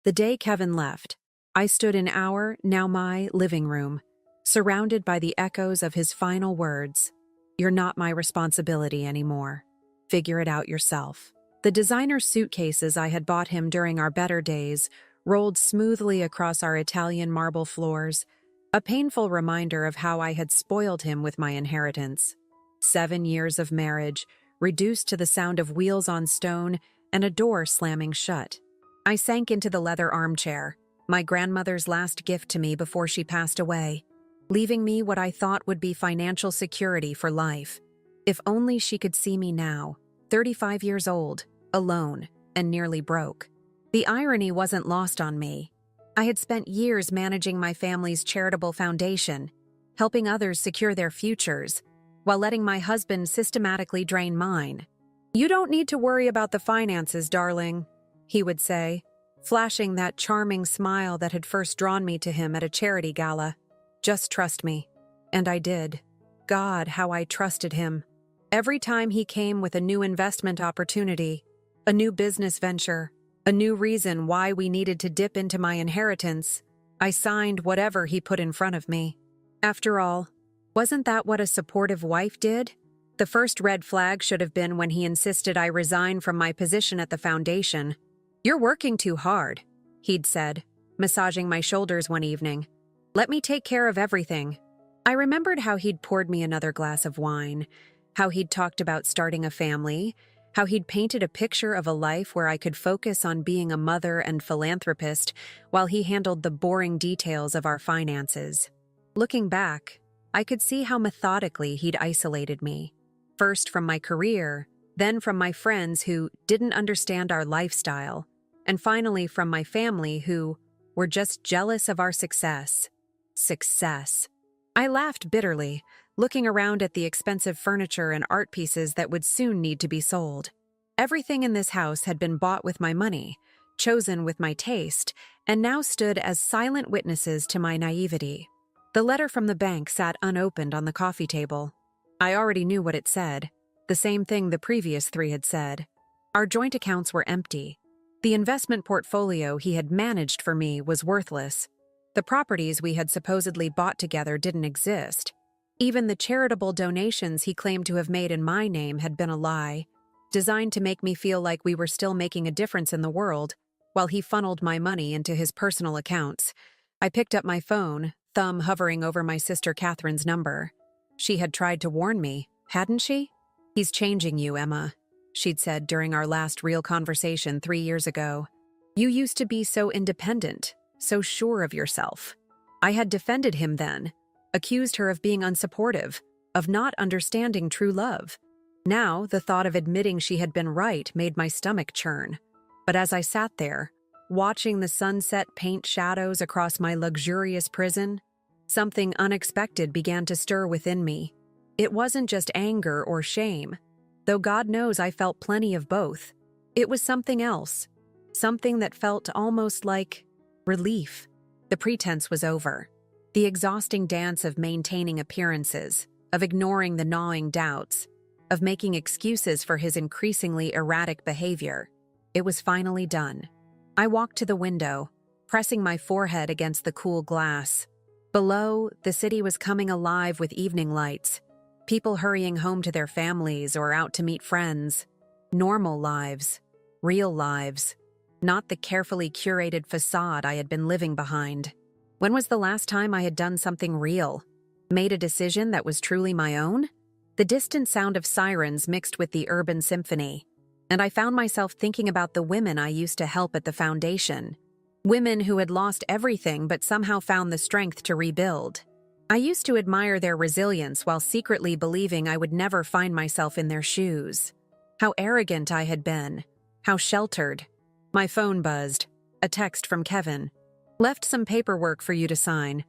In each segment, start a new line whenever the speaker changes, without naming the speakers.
The day Kevin left, I stood in our, now my, living room, surrounded by the echoes of his final words. "You're not my responsibility anymore. Figure it out yourself." The designer suitcases I had bought him during our better days rolled smoothly across our Italian marble floors, a painful reminder of how I had spoiled him with my inheritance. 7 years of marriage, reduced to the sound of wheels on stone and a door slamming shut. I sank into the leather armchair, my grandmother's last gift to me before she passed away, leaving me what I thought would be financial security for life. If only she could see me now, 35 years old, alone, and nearly broke. The irony wasn't lost on me. I had spent years managing my family's charitable foundation, helping others secure their futures, while letting my husband systematically drain mine. "You don't need to worry about the finances, darling," he would say, flashing that charming smile that had first drawn me to him at a charity gala. "Just trust me." And I did. God, how I trusted him. Every time he came with a new investment opportunity, a new business venture, a new reason why we needed to dip into my inheritance, I signed whatever he put in front of me. After all, wasn't that what a supportive wife did? The first red flag should have been when he insisted I resign from my position at the foundation. "You're working too hard," he'd said, massaging my shoulders one evening. "Let me take care of everything." I remembered how he'd poured me another glass of wine, how he'd talked about starting a family, how he'd painted a picture of a life where I could focus on being a mother and philanthropist while he handled the boring details of our finances. Looking back, I could see how methodically he'd isolated me, first from my career, then from my friends who didn't understand our lifestyle, and finally from my family who were just jealous of our success. Success. I laughed bitterly, looking around at the expensive furniture and art pieces that would soon need to be sold. Everything in this house had been bought with my money, chosen with my taste, and now stood as silent witnesses to my naivety. The letter from the bank sat unopened on the coffee table. I already knew what it said, the same thing the previous 3 had said. Our joint accounts were empty. The investment portfolio he had managed for me was worthless. The properties we had supposedly bought together didn't exist. Even the charitable donations he claimed to have made in my name had been a lie, designed to make me feel like we were still making a difference in the world, while he funneled my money into his personal accounts. I picked up my phone, thumb hovering over my sister Catherine's number. She had tried to warn me, hadn't she? "He's changing you, Emma," she'd said during our last real conversation 3 years ago. "You used to be so independent, so sure of yourself." I had defended him then, accused her of being unsupportive, of not understanding true love. Now, the thought of admitting she had been right made my stomach churn. But as I sat there, watching the sunset paint shadows across my luxurious prison, something unexpected began to stir within me. It wasn't just anger or shame, though God knows I felt plenty of both. It was something else, something that felt almost like relief. The pretense was over. The exhausting dance of maintaining appearances, of ignoring the gnawing doubts, of making excuses for his increasingly erratic behavior. It was finally done. I walked to the window, pressing my forehead against the cool glass. Below, the city was coming alive with evening lights, people hurrying home to their families or out to meet friends. Normal lives, real lives, not the carefully curated facade I had been living behind. When was the last time I had done something real? Made a decision that was truly my own? The distant sound of sirens mixed with the urban symphony, and I found myself thinking about the women I used to help at the foundation. Women who had lost everything but somehow found the strength to rebuild. I used to admire their resilience while secretly believing I would never find myself in their shoes. How arrogant I had been. How sheltered. My phone buzzed. A text from Kevin. "Left some paperwork for you to sign.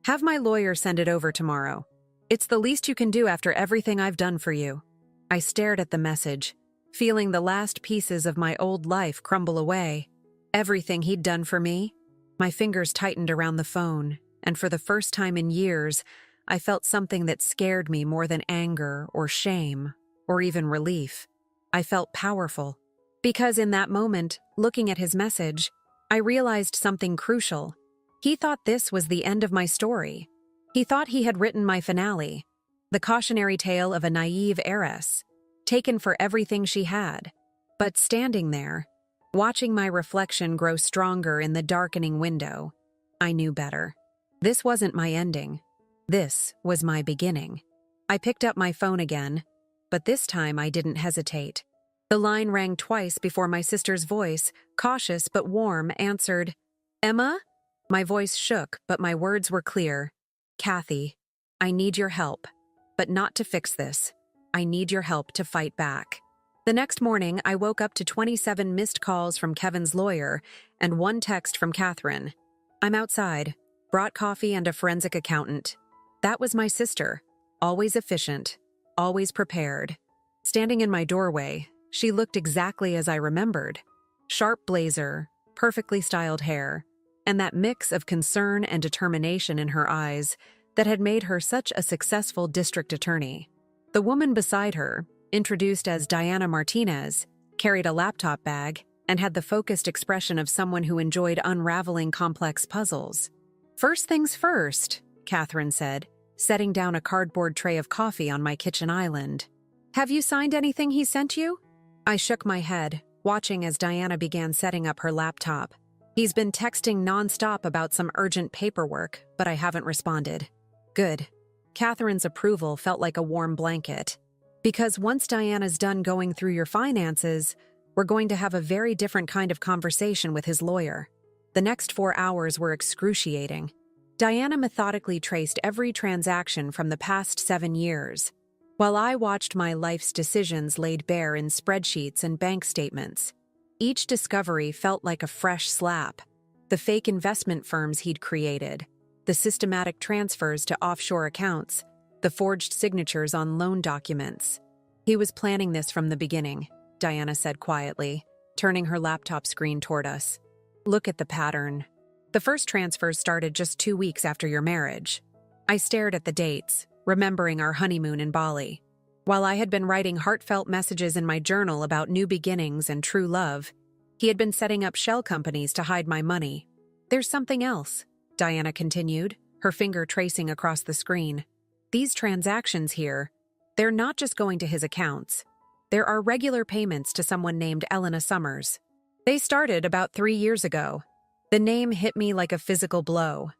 Have my lawyer send it over tomorrow. It's the least you can do after everything I've done for you." I stared at the message, feeling the last pieces of my old life crumble away. Everything he'd done for me. My fingers tightened around the phone, and for the first time in years, I felt something that scared me more than anger or shame or even relief. I felt powerful. Because in that moment, looking at his message, I realized something crucial. He thought this was the end of my story. He thought he had written my finale, the cautionary tale of a naive heiress, taken for everything she had. But standing there, watching my reflection grow stronger in the darkening window, I knew better. This wasn't my ending. This was my beginning. I picked up my phone again, but this time I didn't hesitate. The line rang twice before my sister's voice, cautious but warm, answered, "Emma?" My voice shook, but my words were clear. "Kathy, I need your help, but not to fix this. I need your help to fight back." The next morning, I woke up to 27 missed calls from Kevin's lawyer and one text from Catherine. "I'm outside. Brought coffee and a forensic accountant." That was my sister, always efficient, always prepared. Standing in my doorway, she looked exactly as I remembered. Sharp blazer, perfectly styled hair, and that mix of concern and determination in her eyes that had made her such a successful district attorney. The woman beside her, introduced as Diana Martinez, carried a laptop bag and had the focused expression of someone who enjoyed unraveling complex puzzles. "First things first," Catherine said, setting down a cardboard tray of coffee on my kitchen island. "Have you signed anything he sent you?" I shook my head, watching as Diana began setting up her laptop. "He's been texting nonstop about some urgent paperwork, but I haven't responded." "Good." Catherine's approval felt like a warm blanket. "Because once Diana's done going through your finances, we're going to have a very different kind of conversation with his lawyer." The next 4 hours were excruciating. Diana methodically traced every transaction from the past 7 years, while I watched my life's decisions laid bare in spreadsheets and bank statements. Each discovery felt like a fresh slap. The fake investment firms he'd created, the systematic transfers to offshore accounts, the forged signatures on loan documents. "He was planning this from the beginning," Diana said quietly, turning her laptop screen toward us. "Look at the pattern. The first transfers started just 2 weeks after your marriage." I stared at the dates, remembering our honeymoon in Bali. While I had been writing heartfelt messages in my journal about new beginnings and true love, he had been setting up shell companies to hide my money. "There's something else," Diana continued, her finger tracing across the screen. "These transactions here, they're not just going to his accounts. There are regular payments to someone named Elena Summers. They started about 3 years ago." The name hit me like a physical blow.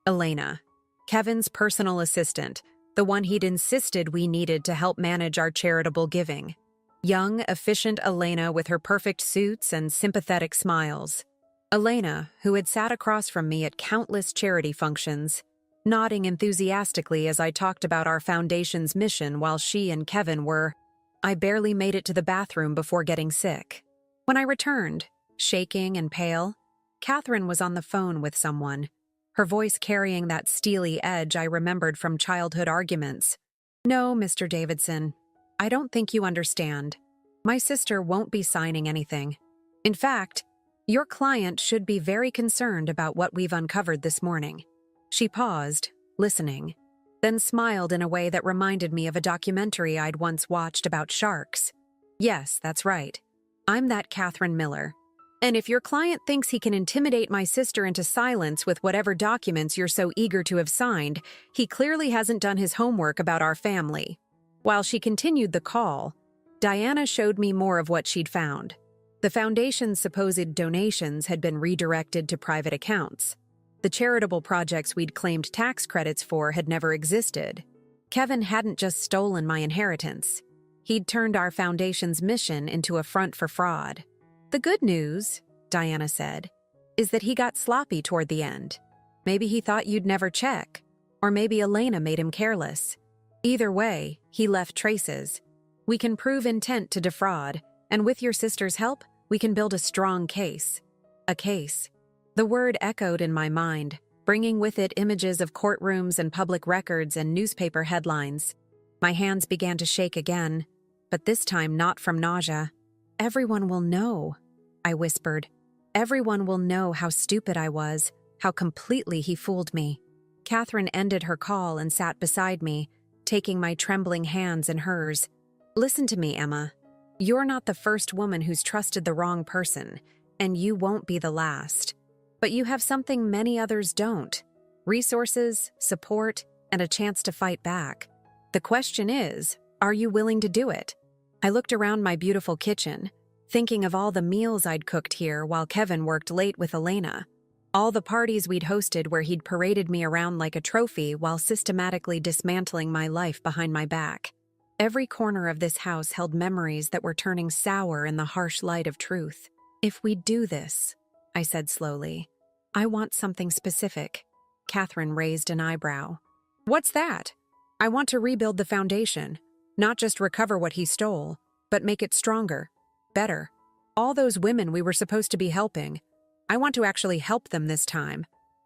Elena, Kevin's personal assistant, the one he'd insisted we needed to help manage our charitable giving. Young, efficient Elena with her perfect suits and sympathetic smiles. Elena, who had sat across from me at countless charity functions, nodding enthusiastically as I talked about our foundation's mission while she and Kevin were. I barely made it to the bathroom before getting sick. When I returned, shaking and pale, Catherine was on the phone with someone, her voice carrying that steely edge I remembered from childhood arguments. "No, Mr. Davidson, I don't think you understand. My sister won't be signing anything. In fact, your client should be very concerned about what we've uncovered this morning." She paused, listening, then smiled in a way that reminded me of a documentary I'd once watched about sharks. "Yes, that's right. I'm that Catherine Miller. And if your client thinks he can intimidate my sister into silence with whatever documents you're so eager to have signed, he clearly hasn't done his homework about our family." While she continued the call, Diana showed me more of what she'd found. The foundation's supposed donations had been redirected to private accounts. The charitable projects we'd claimed tax credits for had never existed. Kevin hadn't just stolen my inheritance. He'd turned our foundation's mission into a front for fraud. "The good news," Diana said, "is that he got sloppy toward the end. Maybe he thought you'd never check, or maybe Elena made him careless. Either way, he left traces. We can prove intent to defraud, and with your sister's help, we can build a strong case." A case. The word echoed in my mind, bringing with it images of courtrooms and public records and newspaper headlines. My hands began to shake again, but this time not from nausea. "Everyone will know," I whispered. "Everyone will know how stupid I was, how completely he fooled me." Catherine ended her call and sat beside me, taking my trembling hands in hers. "Listen to me, Emma. You're not the first woman who's trusted the wrong person, and you won't be the last. But you have something many others don't: resources, support, and a chance to fight back. The question is, are you willing to do it? I looked around my beautiful kitchen, thinking of all the meals I'd cooked here while Kevin worked late with Elena. All the parties we'd hosted where he'd paraded me around like a trophy while systematically dismantling my life behind my back. Every corner of this house held memories that were turning sour in the harsh light of truth. If we do this, I said slowly, I want something specific. Catherine raised an eyebrow. What's that? I want to rebuild the foundation, not just recover what he stole, but make it stronger, better. All those women we were supposed to be helping, I want to actually help them this time.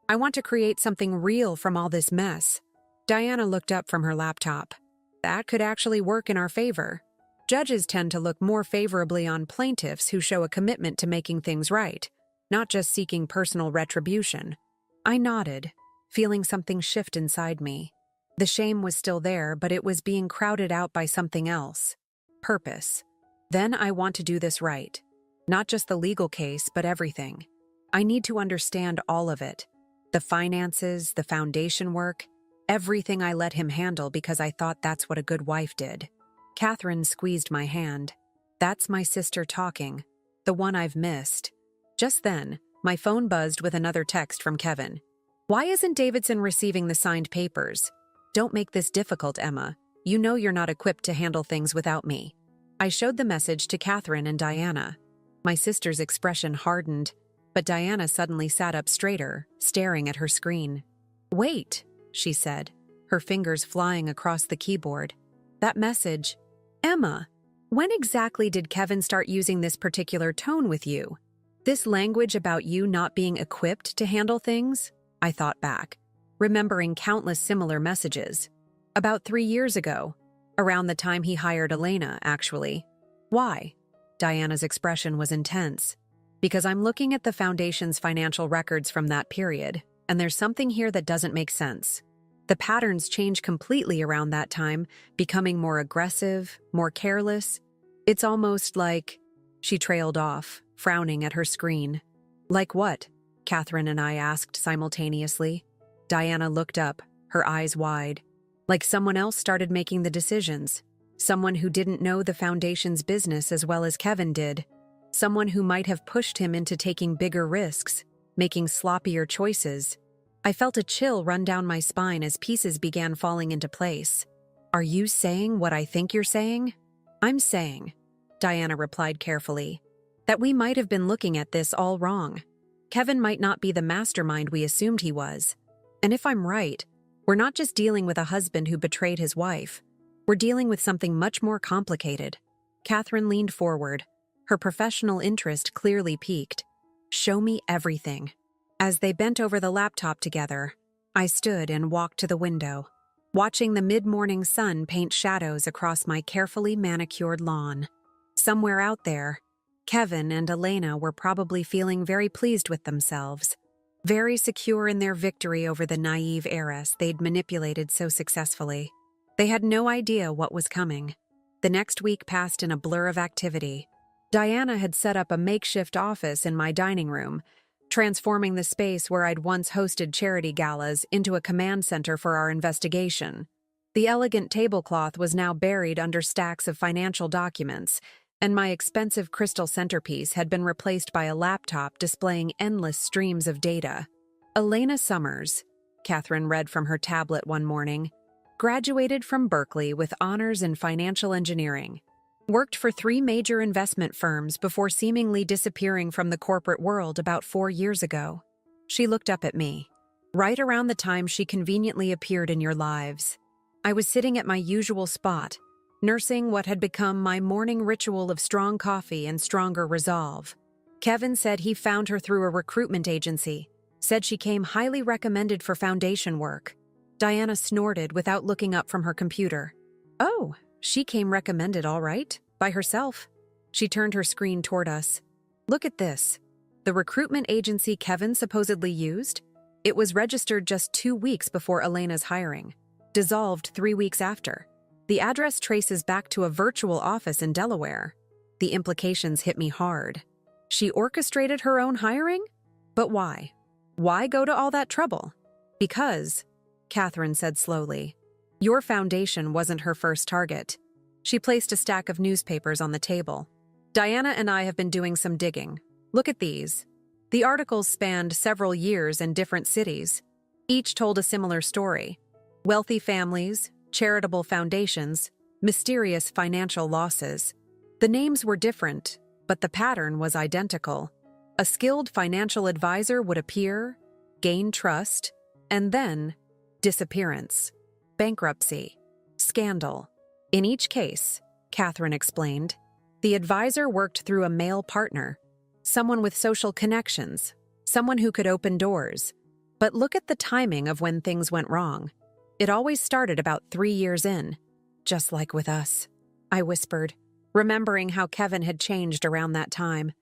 I want to create something real from all this mess. Diana looked up from her laptop. That could actually work in our favor. Judges tend to look more favorably on plaintiffs who show a commitment to making things right, not just seeking personal retribution. I nodded, feeling something shift inside me. The shame was still there, but it was being crowded out by something else. Purpose. Then I want to do this right. Not just the legal case, but everything. I need to understand all of it. The finances, the foundation work, everything I let him handle because I thought that's what a good wife did. Catherine squeezed my hand. That's my sister talking, the one I've missed. Just then, my phone buzzed with another text from Kevin. Why isn't Davidson receiving the signed papers? Don't make this difficult, Emma. You know you're not equipped to handle things without me. I showed the message to Catherine and Diana. My sister's expression hardened, but Diana suddenly sat up straighter, staring at her screen. Wait, she said, her fingers flying across the keyboard. That message. Emma, when exactly did Kevin start using this particular tone with you? This language about you not being equipped to handle things? I thought back, remembering countless similar messages. About 3 years ago, around the time he hired Elena, actually. Why? Diana's expression was intense. Because I'm looking at the Foundation's financial records from that period, and there's something here that doesn't make sense. The patterns change completely around that time, becoming more aggressive, more careless. It's almost like... She trailed off, frowning at her screen. Like what? Catherine and I asked simultaneously. Diana looked up, her eyes wide. Like someone else started making the decisions. Someone who didn't know the Foundation's business as well as Kevin did. Someone who might have pushed him into taking bigger risks, making sloppier choices. I felt a chill run down my spine as pieces began falling into place. Are you saying what I think you're saying? I'm saying, Diana replied carefully, that we might have been looking at this all wrong. Kevin might not be the mastermind we assumed he was. And if I'm right, we're not just dealing with a husband who betrayed his wife. We're dealing with something much more complicated. Catherine leaned forward, her professional interest clearly piqued. Show me everything. As they bent over the laptop together, I stood and walked to the window, watching the mid-morning sun paint shadows across my carefully manicured lawn. Somewhere out there, Kevin and Elena were probably feeling very pleased with themselves, very secure in their victory over the naive heiress they'd manipulated so successfully. They had no idea what was coming. The next week passed in a blur of activity. Diana had set up a makeshift office in my dining room, transforming the space where I'd once hosted charity galas into a command center for our investigation. The elegant tablecloth was now buried under stacks of financial documents, and my expensive crystal centerpiece had been replaced by a laptop displaying endless streams of data. Elena Summers, Catherine read from her tablet one morning, graduated from Berkeley with honors in financial engineering. Worked for 3 major investment firms before seemingly disappearing from the corporate world about 4 years ago. She looked up at me, right around the time she conveniently appeared in your lives. I was sitting at my usual spot, nursing what had become my morning ritual of strong coffee and stronger resolve. Kevin said he found her through a recruitment agency, said she came highly recommended for foundation work. Diana snorted without looking up from her computer. Oh, she came recommended, all right, by herself. She turned her screen toward us. Look at this. The recruitment agency Kevin supposedly used? It was registered just 2 weeks before Elena's hiring, dissolved 3 weeks after. The address traces back to a virtual office in Delaware. The implications hit me hard. She orchestrated her own hiring? But why? Why go to all that trouble? Because, Catherine said slowly, your foundation wasn't her first target. She placed a stack of newspapers on the table. Diana and I have been doing some digging. Look at these. The articles spanned several years in different cities. Each told a similar story. Wealthy families, charitable foundations, mysterious financial losses. The names were different, but the pattern was identical. A skilled financial advisor would appear, gain trust, and then disappearance, bankruptcy, scandal. In each case, Catherine explained, the advisor worked through a male partner, someone with social connections, someone who could open doors. But look at the timing of when things went wrong. It always started about 3 years in, just like with us, I whispered, remembering how Kevin had changed around that time,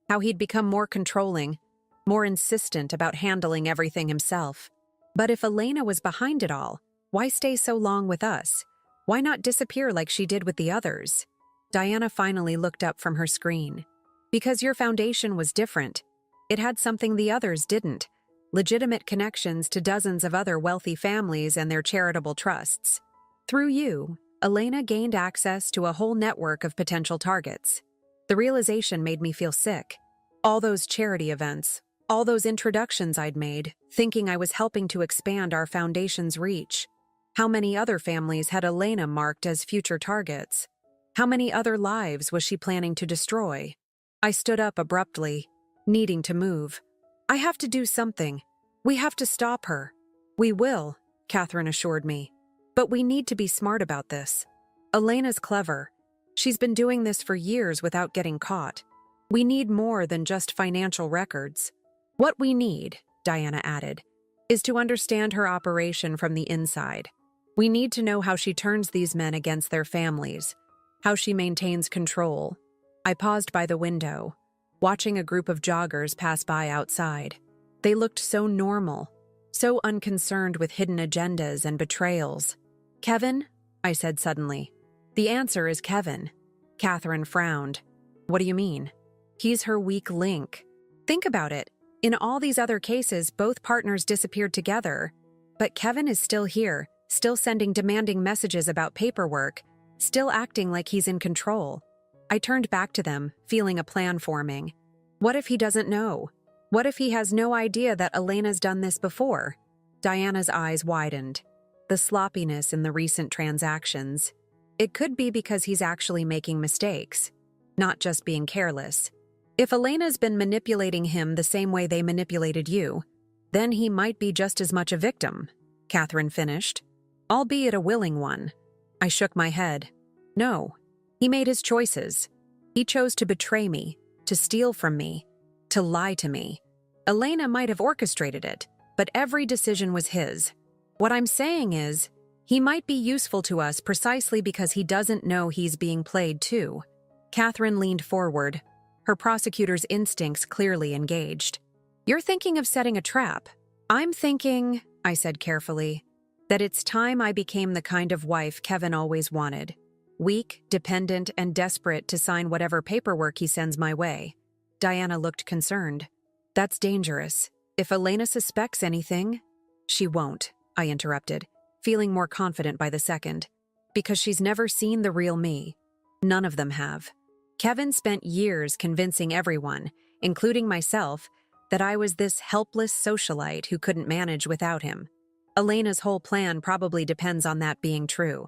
how he'd become more controlling, more insistent about handling everything himself. But if Elena was behind it all, why stay so long with us? Why not disappear like she did with the others? Diana finally looked up from her screen. Because your foundation was different. It had something the others didn't. Legitimate connections to dozens of other wealthy families and their charitable trusts. Through you, Elena gained access to a whole network of potential targets. The realization made me feel sick. All those charity events, all those introductions I'd made, thinking I was helping to expand our foundation's reach. How many other families had Elena marked as future targets? How many other lives was she planning to destroy? I stood up abruptly, needing to move. I have to do something. We have to stop her. We will, Catherine assured me. But we need to be smart about this. Elena's clever. She's been doing this for years without getting caught. We need more than just financial records. What we need, Diana added, is to understand her operation from the inside. We need to know how she turns these men against their families, how she maintains control. I paused by the window, watching a group of joggers pass by outside. They looked so normal, so unconcerned with hidden agendas and betrayals. Kevin? I said suddenly. The answer is Kevin. Catherine frowned. What do you mean? He's her weak link. Think about it. In all these other cases, both partners disappeared together. But Kevin is still here, still sending demanding messages about paperwork, still acting like he's in control. I turned back to them, feeling a plan forming. What if he doesn't know? What if he has no idea that Elena's done this before? Diana's eyes widened. The sloppiness in the recent transactions. It could be because he's actually making mistakes, not just being careless. If Elena's been manipulating him the same way they manipulated you, then he might be just as much a victim, Catherine finished, albeit a willing one. I shook my head. No, he made his choices. He chose to betray me, to steal from me, to lie to me. Elena might have orchestrated it, but every decision was his. What I'm saying is, he might be useful to us precisely because he doesn't know he's being played too. Catherine leaned forward, her prosecutor's instincts clearly engaged. You're thinking of setting a trap. I'm thinking, I said carefully, that it's time I became the kind of wife Kevin always wanted. Weak, dependent, and desperate to sign whatever paperwork he sends my way. Diana looked concerned. That's dangerous. If Elena suspects anything, she won't, I interrupted, feeling more confident by the second. Because she's never seen the real me. None of them have. Kevin spent years convincing everyone, including myself, that I was this helpless socialite who couldn't manage without him. Elena's whole plan probably depends on that being true.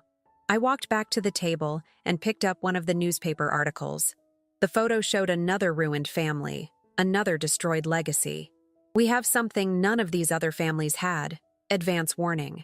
I walked back to the table and picked up one of the newspaper articles. The photo showed another ruined family, another destroyed legacy. We have something none of these other families had, advance warning.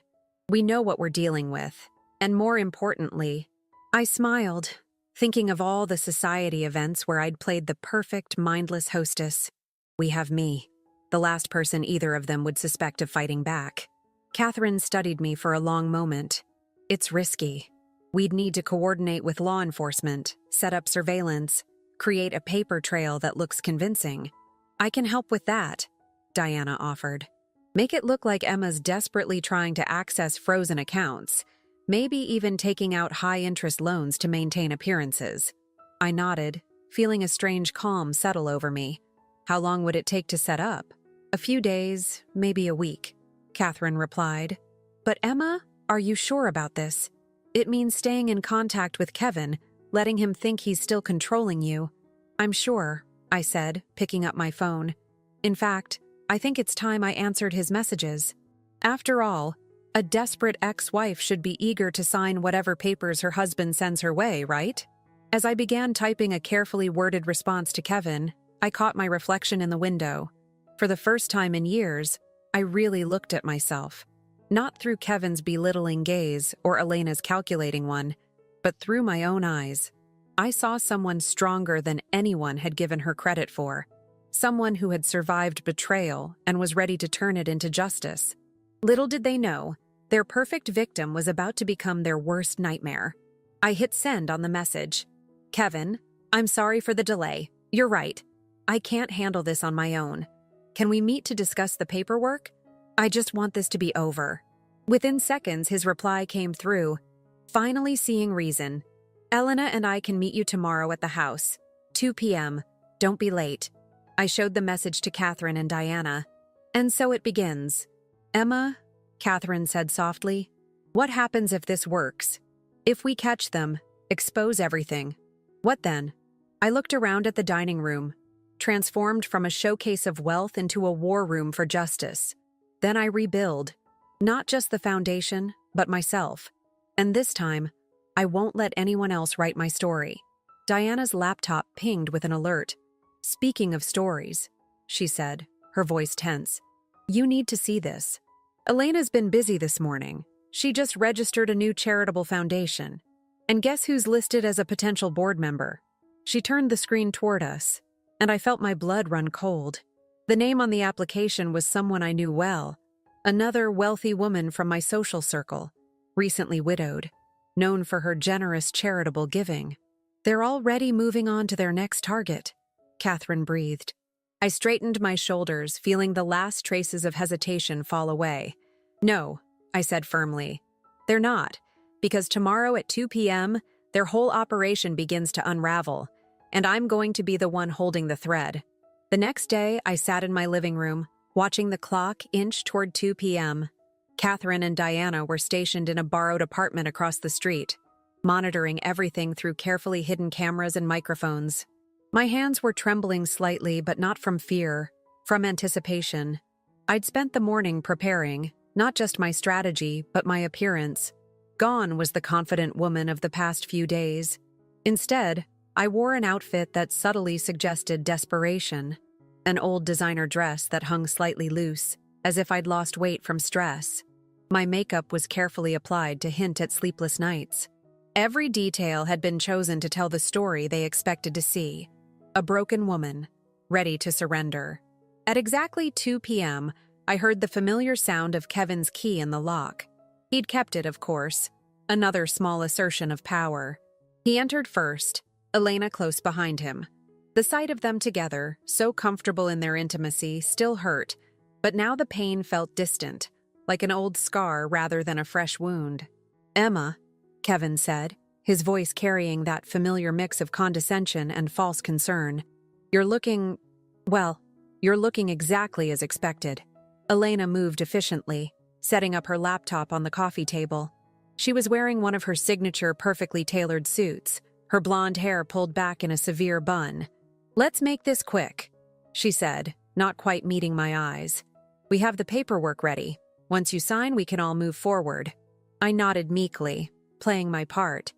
We know what we're dealing with, and more importantly, I smiled, thinking of all the society events where I'd played the perfect, mindless hostess. We have me, the last person either of them would suspect of fighting back. Catherine studied me for a long moment. It's risky. We'd need to coordinate with law enforcement, set up surveillance, create a paper trail that looks convincing. I can help with that, Diana offered. Make it look like Emma's desperately trying to access frozen accounts, maybe even taking out high-interest loans to maintain appearances. I nodded, feeling a strange calm settle over me. How long would it take to set up? A few days, maybe a week, Catherine replied. But Emma, are you sure about this? It means staying in contact with Kevin, letting him think he's still controlling you. I'm sure, I said, picking up my phone. In fact, I think it's time I answered his messages. After all, a desperate ex-wife should be eager to sign whatever papers her husband sends her way, right? As I began typing a carefully worded response to Kevin, I caught my reflection in the window. For the first time in years, I really looked at myself. Not through Kevin's belittling gaze or Elena's calculating one, but through my own eyes. I saw someone stronger than anyone had given her credit for. Someone who had survived betrayal and was ready to turn it into justice. Little did they know, their perfect victim was about to become their worst nightmare. I hit send on the message. Kevin, I'm sorry for the delay. You're right. I can't handle this on my own. Can we meet to discuss the paperwork? I just want this to be over. Within seconds, his reply came through. Finally seeing reason. Elena and I can meet you tomorrow at the house. 2 p.m. Don't be late. I showed the message to Catherine and Diana. And so it begins. Emma, Catherine said softly, what happens if this works? If we catch them, expose everything. What then? I looked around at the dining room, transformed from a showcase of wealth into a war room for justice. Then I rebuild, not just the foundation, but myself. And this time, I won't let anyone else write my story. Diana's laptop pinged with an alert. Speaking of stories, she said, her voice tense. You need to see this. Elena's been busy this morning. She just registered a new charitable foundation. And guess who's listed as a potential board member? She turned the screen toward us, and I felt my blood run cold. The name on the application was someone I knew well, another wealthy woman from my social circle, recently widowed, known for her generous charitable giving. They're already moving on to their next target, Catherine breathed. I straightened my shoulders, feeling the last traces of hesitation fall away. No, I said firmly. They're not, because tomorrow at 2 p.m., their whole operation begins to unravel, and I'm going to be the one holding the thread. The next day, I sat in my living room, watching the clock inch toward 2 p.m. Catherine and Diana were stationed in a borrowed apartment across the street, monitoring everything through carefully hidden cameras and microphones. My hands were trembling slightly, but not from fear, from anticipation. I'd spent the morning preparing, not just my strategy, but my appearance. Gone was the confident woman of the past few days. Instead, I wore an outfit that subtly suggested desperation. An old designer dress that hung slightly loose, as if I'd lost weight from stress. My makeup was carefully applied to hint at sleepless nights. Every detail had been chosen to tell the story they expected to see. A broken woman, ready to surrender. At exactly 2 p.m., I heard the familiar sound of Kevin's key in the lock. He'd kept it, of course. Another small assertion of power. He entered first, Elena close behind him. The sight of them together, so comfortable in their intimacy, still hurt, but now the pain felt distant, like an old scar rather than a fresh wound. Emma, Kevin said, his voice carrying that familiar mix of condescension and false concern. You're looking exactly as expected. Elena moved efficiently, setting up her laptop on the coffee table. She was wearing one of her signature perfectly tailored suits, her blonde hair pulled back in a severe bun. Let's make this quick, she said, not quite meeting my eyes. We have the paperwork ready. Once you sign, we can all move forward. I nodded meekly, playing my part.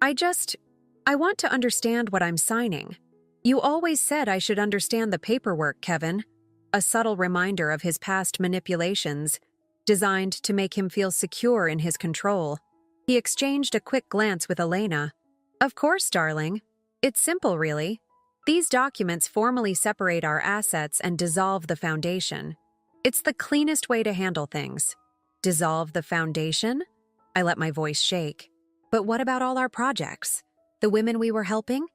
I want to understand what I'm signing. You always said I should understand the paperwork, Kevin. A subtle reminder of his past manipulations, designed to make him feel secure in his control. He exchanged a quick glance with Elena. Of course, darling. It's simple, really. These documents formally separate our assets and dissolve the foundation. It's the cleanest way to handle things. Dissolve the foundation? I let my voice shake. But what about all our projects? The women we were helping?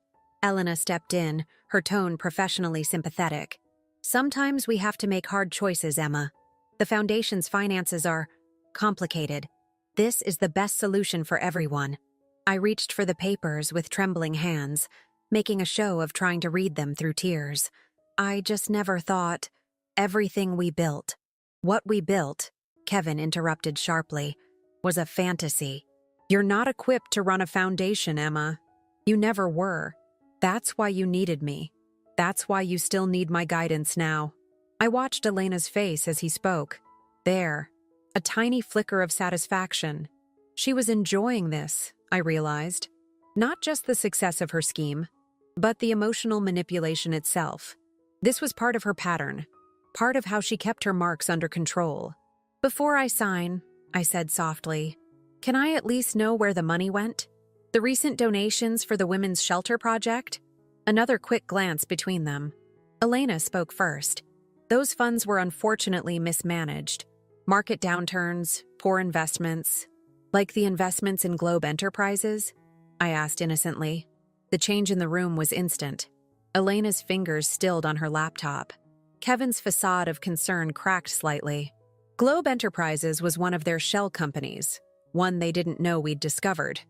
Elena stepped in, her tone professionally sympathetic. Sometimes we have to make hard choices, Emma. The foundation's finances are complicated. This is the best solution for everyone. I reached for the papers with trembling hands, making a show of trying to read them through tears. I just never thought. Everything we built. What we built, Kevin interrupted sharply, was a fantasy. You're not equipped to run a foundation, Emma. You never were. That's why you needed me. That's why you still need my guidance now. I watched Elena's face as he spoke. There, a tiny flicker of satisfaction. She was enjoying this, I realized. Not just the success of her scheme, but the emotional manipulation itself. This was part of her pattern, part of how she kept her marks under control. Before I sign, I said softly, can I at least know where the money went? The recent donations for the Women's Shelter Project? Another quick glance between them. Elena spoke first. Those funds were unfortunately mismanaged. Market downturns, poor investments. Like the investments in Globe Enterprises? I asked innocently. The change in the room was instant. Elena's fingers stilled on her laptop. Kevin's facade of concern cracked slightly. Globe Enterprises was one of their shell companies, one they didn't know we'd discovered.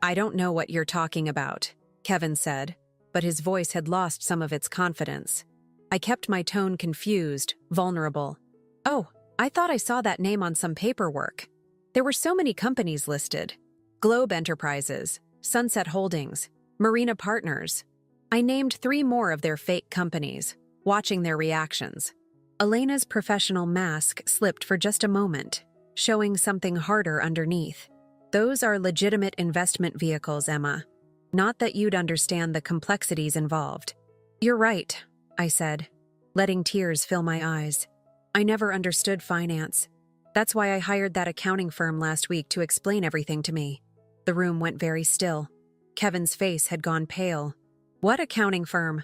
I don't know what you're talking about, Kevin said, but his voice had lost some of its confidence. I kept my tone confused, vulnerable. Oh, I thought I saw that name on some paperwork. There were so many companies listed. Globe Enterprises, Sunset Holdings, Marina Partners. I named 3 more of their fake companies, watching their reactions. Elena's professional mask slipped for just a moment, showing something harder underneath. Those are legitimate investment vehicles, Emma. Not that you'd understand the complexities involved. You're right, I said, letting tears fill my eyes. I never understood finance. That's why I hired that accounting firm last week to explain everything to me. The room went very still. Kevin's face had gone pale. What accounting firm?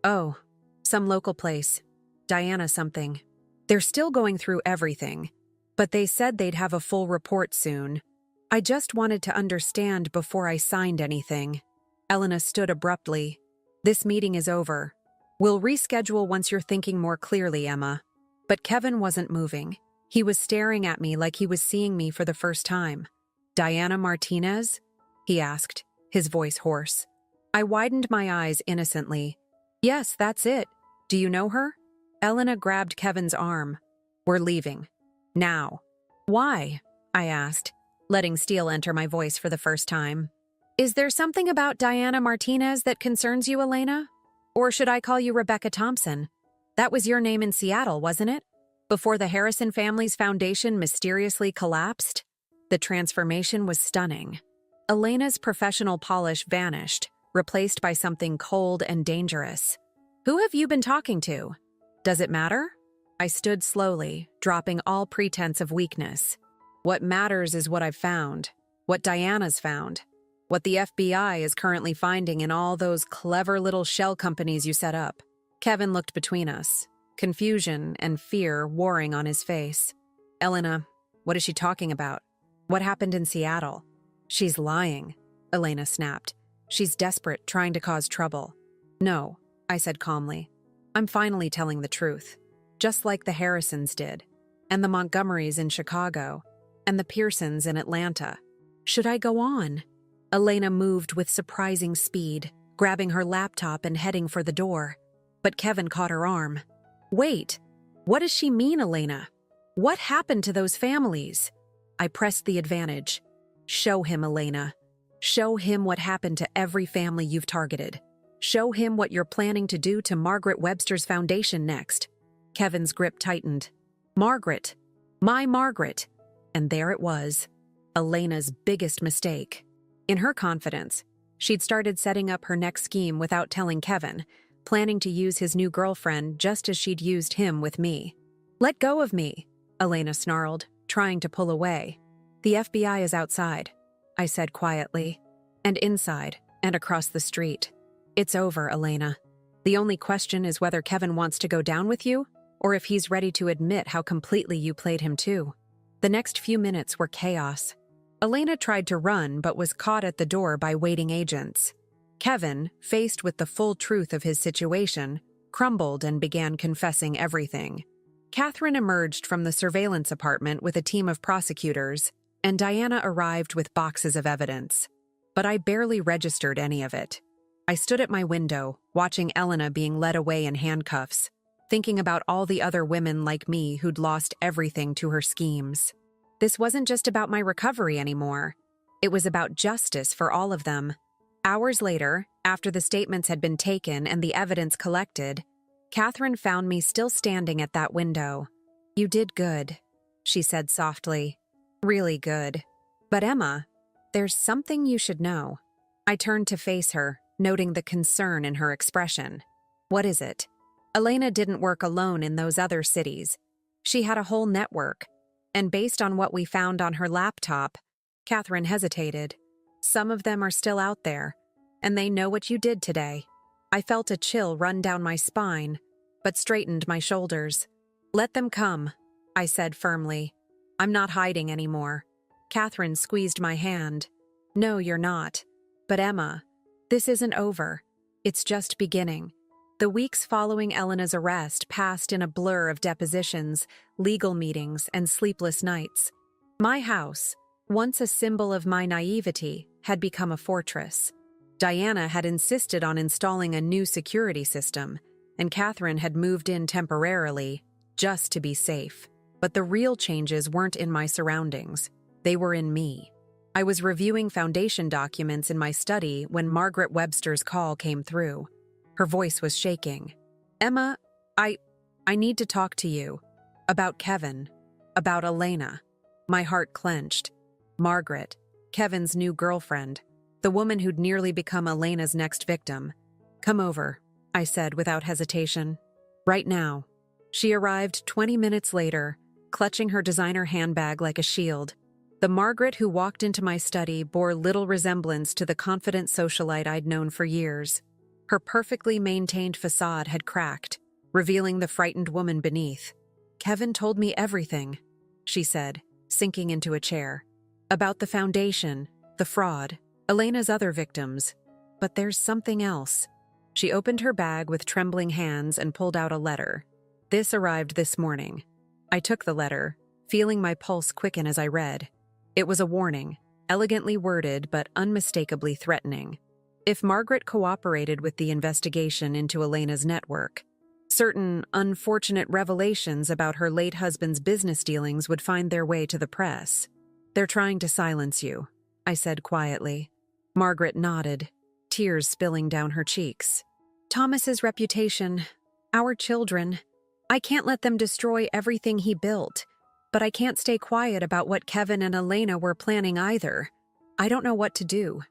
Oh, some local place. Diana something. They're still going through everything, but they said they'd have a full report soon. I just wanted to understand before I signed anything. Elena stood abruptly. This meeting is over. We'll reschedule once you're thinking more clearly, Emma. But Kevin wasn't moving. He was staring at me like he was seeing me for the first time. Diana Martinez? He asked, his voice hoarse. I widened my eyes innocently. Yes, that's it. Do you know her? Elena grabbed Kevin's arm. We're leaving. Now. Why? I asked, letting steel enter my voice for the first time. Is there something about Diana Martinez that concerns you, Elena? Or should I call you Rebecca Thompson? That was your name in Seattle, wasn't it? Before the Harrison family's foundation mysteriously collapsed? The transformation was stunning. Elena's professional polish vanished, replaced by something cold and dangerous. Who have you been talking to? Does it matter? I stood slowly, dropping all pretense of weakness. What matters is what I've found, what Diana's found, what the FBI is currently finding in all those clever little shell companies you set up. Kevin looked between us, confusion and fear warring on his face. Elena, what is she talking about? What happened in Seattle? She's lying, Elena snapped. She's desperate, trying to cause trouble. No, I said calmly. I'm finally telling the truth, just like the Harrisons did, and the Montgomerys in Chicago, and the Pearsons in Atlanta. Should I go on? Elena moved with surprising speed, grabbing her laptop and heading for the door. But Kevin caught her arm. Wait, what does she mean, Elena? What happened to those families? I pressed the advantage. Show him, Elena. Show him what happened to every family you've targeted. Show him what you're planning to do to Margaret Webster's foundation next. Kevin's grip tightened. Margaret. My Margaret. And there it was. Elena's biggest mistake. In her confidence, she'd started setting up her next scheme without telling Kevin, planning to use his new girlfriend just as she'd used him with me. Let go of me, Elena snarled, trying to pull away. The FBI is outside, I said quietly, and inside, and across the street. It's over, Elena. The only question is whether Kevin wants to go down with you, or if he's ready to admit how completely you played him too. The next few minutes were chaos. Elena tried to run but was caught at the door by waiting agents. Kevin, faced with the full truth of his situation, crumbled and began confessing everything. Catherine emerged from the surveillance apartment with a team of prosecutors, and Diana arrived with boxes of evidence. But I barely registered any of it. I stood at my window, watching Elena being led away in handcuffs. thinking about all the other women like me who'd lost everything to her schemes. This wasn't just about my recovery anymore. It was about justice for all of them. Hours later, after the statements had been taken and the evidence collected, Catherine found me still standing at that window. "You did good," she said softly. "Really good. But Emma, there's something you should know." I turned to face her, noting the concern in her expression. "What is it?" Elena didn't work alone in those other cities. She had a whole network, and based on what we found on her laptop, Catherine hesitated. "Some of them are still out there, and they know what you did today." I felt a chill run down my spine, but straightened my shoulders. "Let them come," I said firmly. "I'm not hiding anymore." Catherine squeezed my hand. "No, you're not. But Emma, this isn't over. It's just beginning." The weeks following Elena's arrest passed in a blur of depositions, legal meetings, and sleepless nights. My house, once a symbol of my naivety, had become a fortress. Diana had insisted on installing a new security system, and Catherine had moved in temporarily, just to be safe. But the real changes weren't in my surroundings. They were in me. I was reviewing foundation documents in my study when Margaret Webster's call came through. Her voice was shaking. "Emma, I need to talk to you. About Kevin. About Elena." My heart clenched. Margaret, Kevin's new girlfriend, the woman who'd nearly become Elena's next victim. "Come over," I said without hesitation. "Right now." She arrived 20 minutes later, clutching her designer handbag like a shield. The Margaret who walked into my study bore little resemblance to the confident socialite I'd known for years. Her perfectly maintained facade had cracked, revealing the frightened woman beneath. "Kevin told me everything," she said, sinking into a chair. "About the foundation, the fraud, Elena's other victims. But there's something else." She opened her bag with trembling hands and pulled out a letter. "This arrived this morning." I took the letter, feeling my pulse quicken as I read. It was a warning, elegantly worded but unmistakably threatening. If Margaret cooperated with the investigation into Elena's network, certain unfortunate revelations about her late husband's business dealings would find their way to the press. "They're trying to silence you," I said quietly. Margaret nodded, tears spilling down her cheeks. "Thomas's reputation, our children. I can't let them destroy everything he built, but I can't stay quiet about what Kevin and Elena were planning either. I don't know what to do."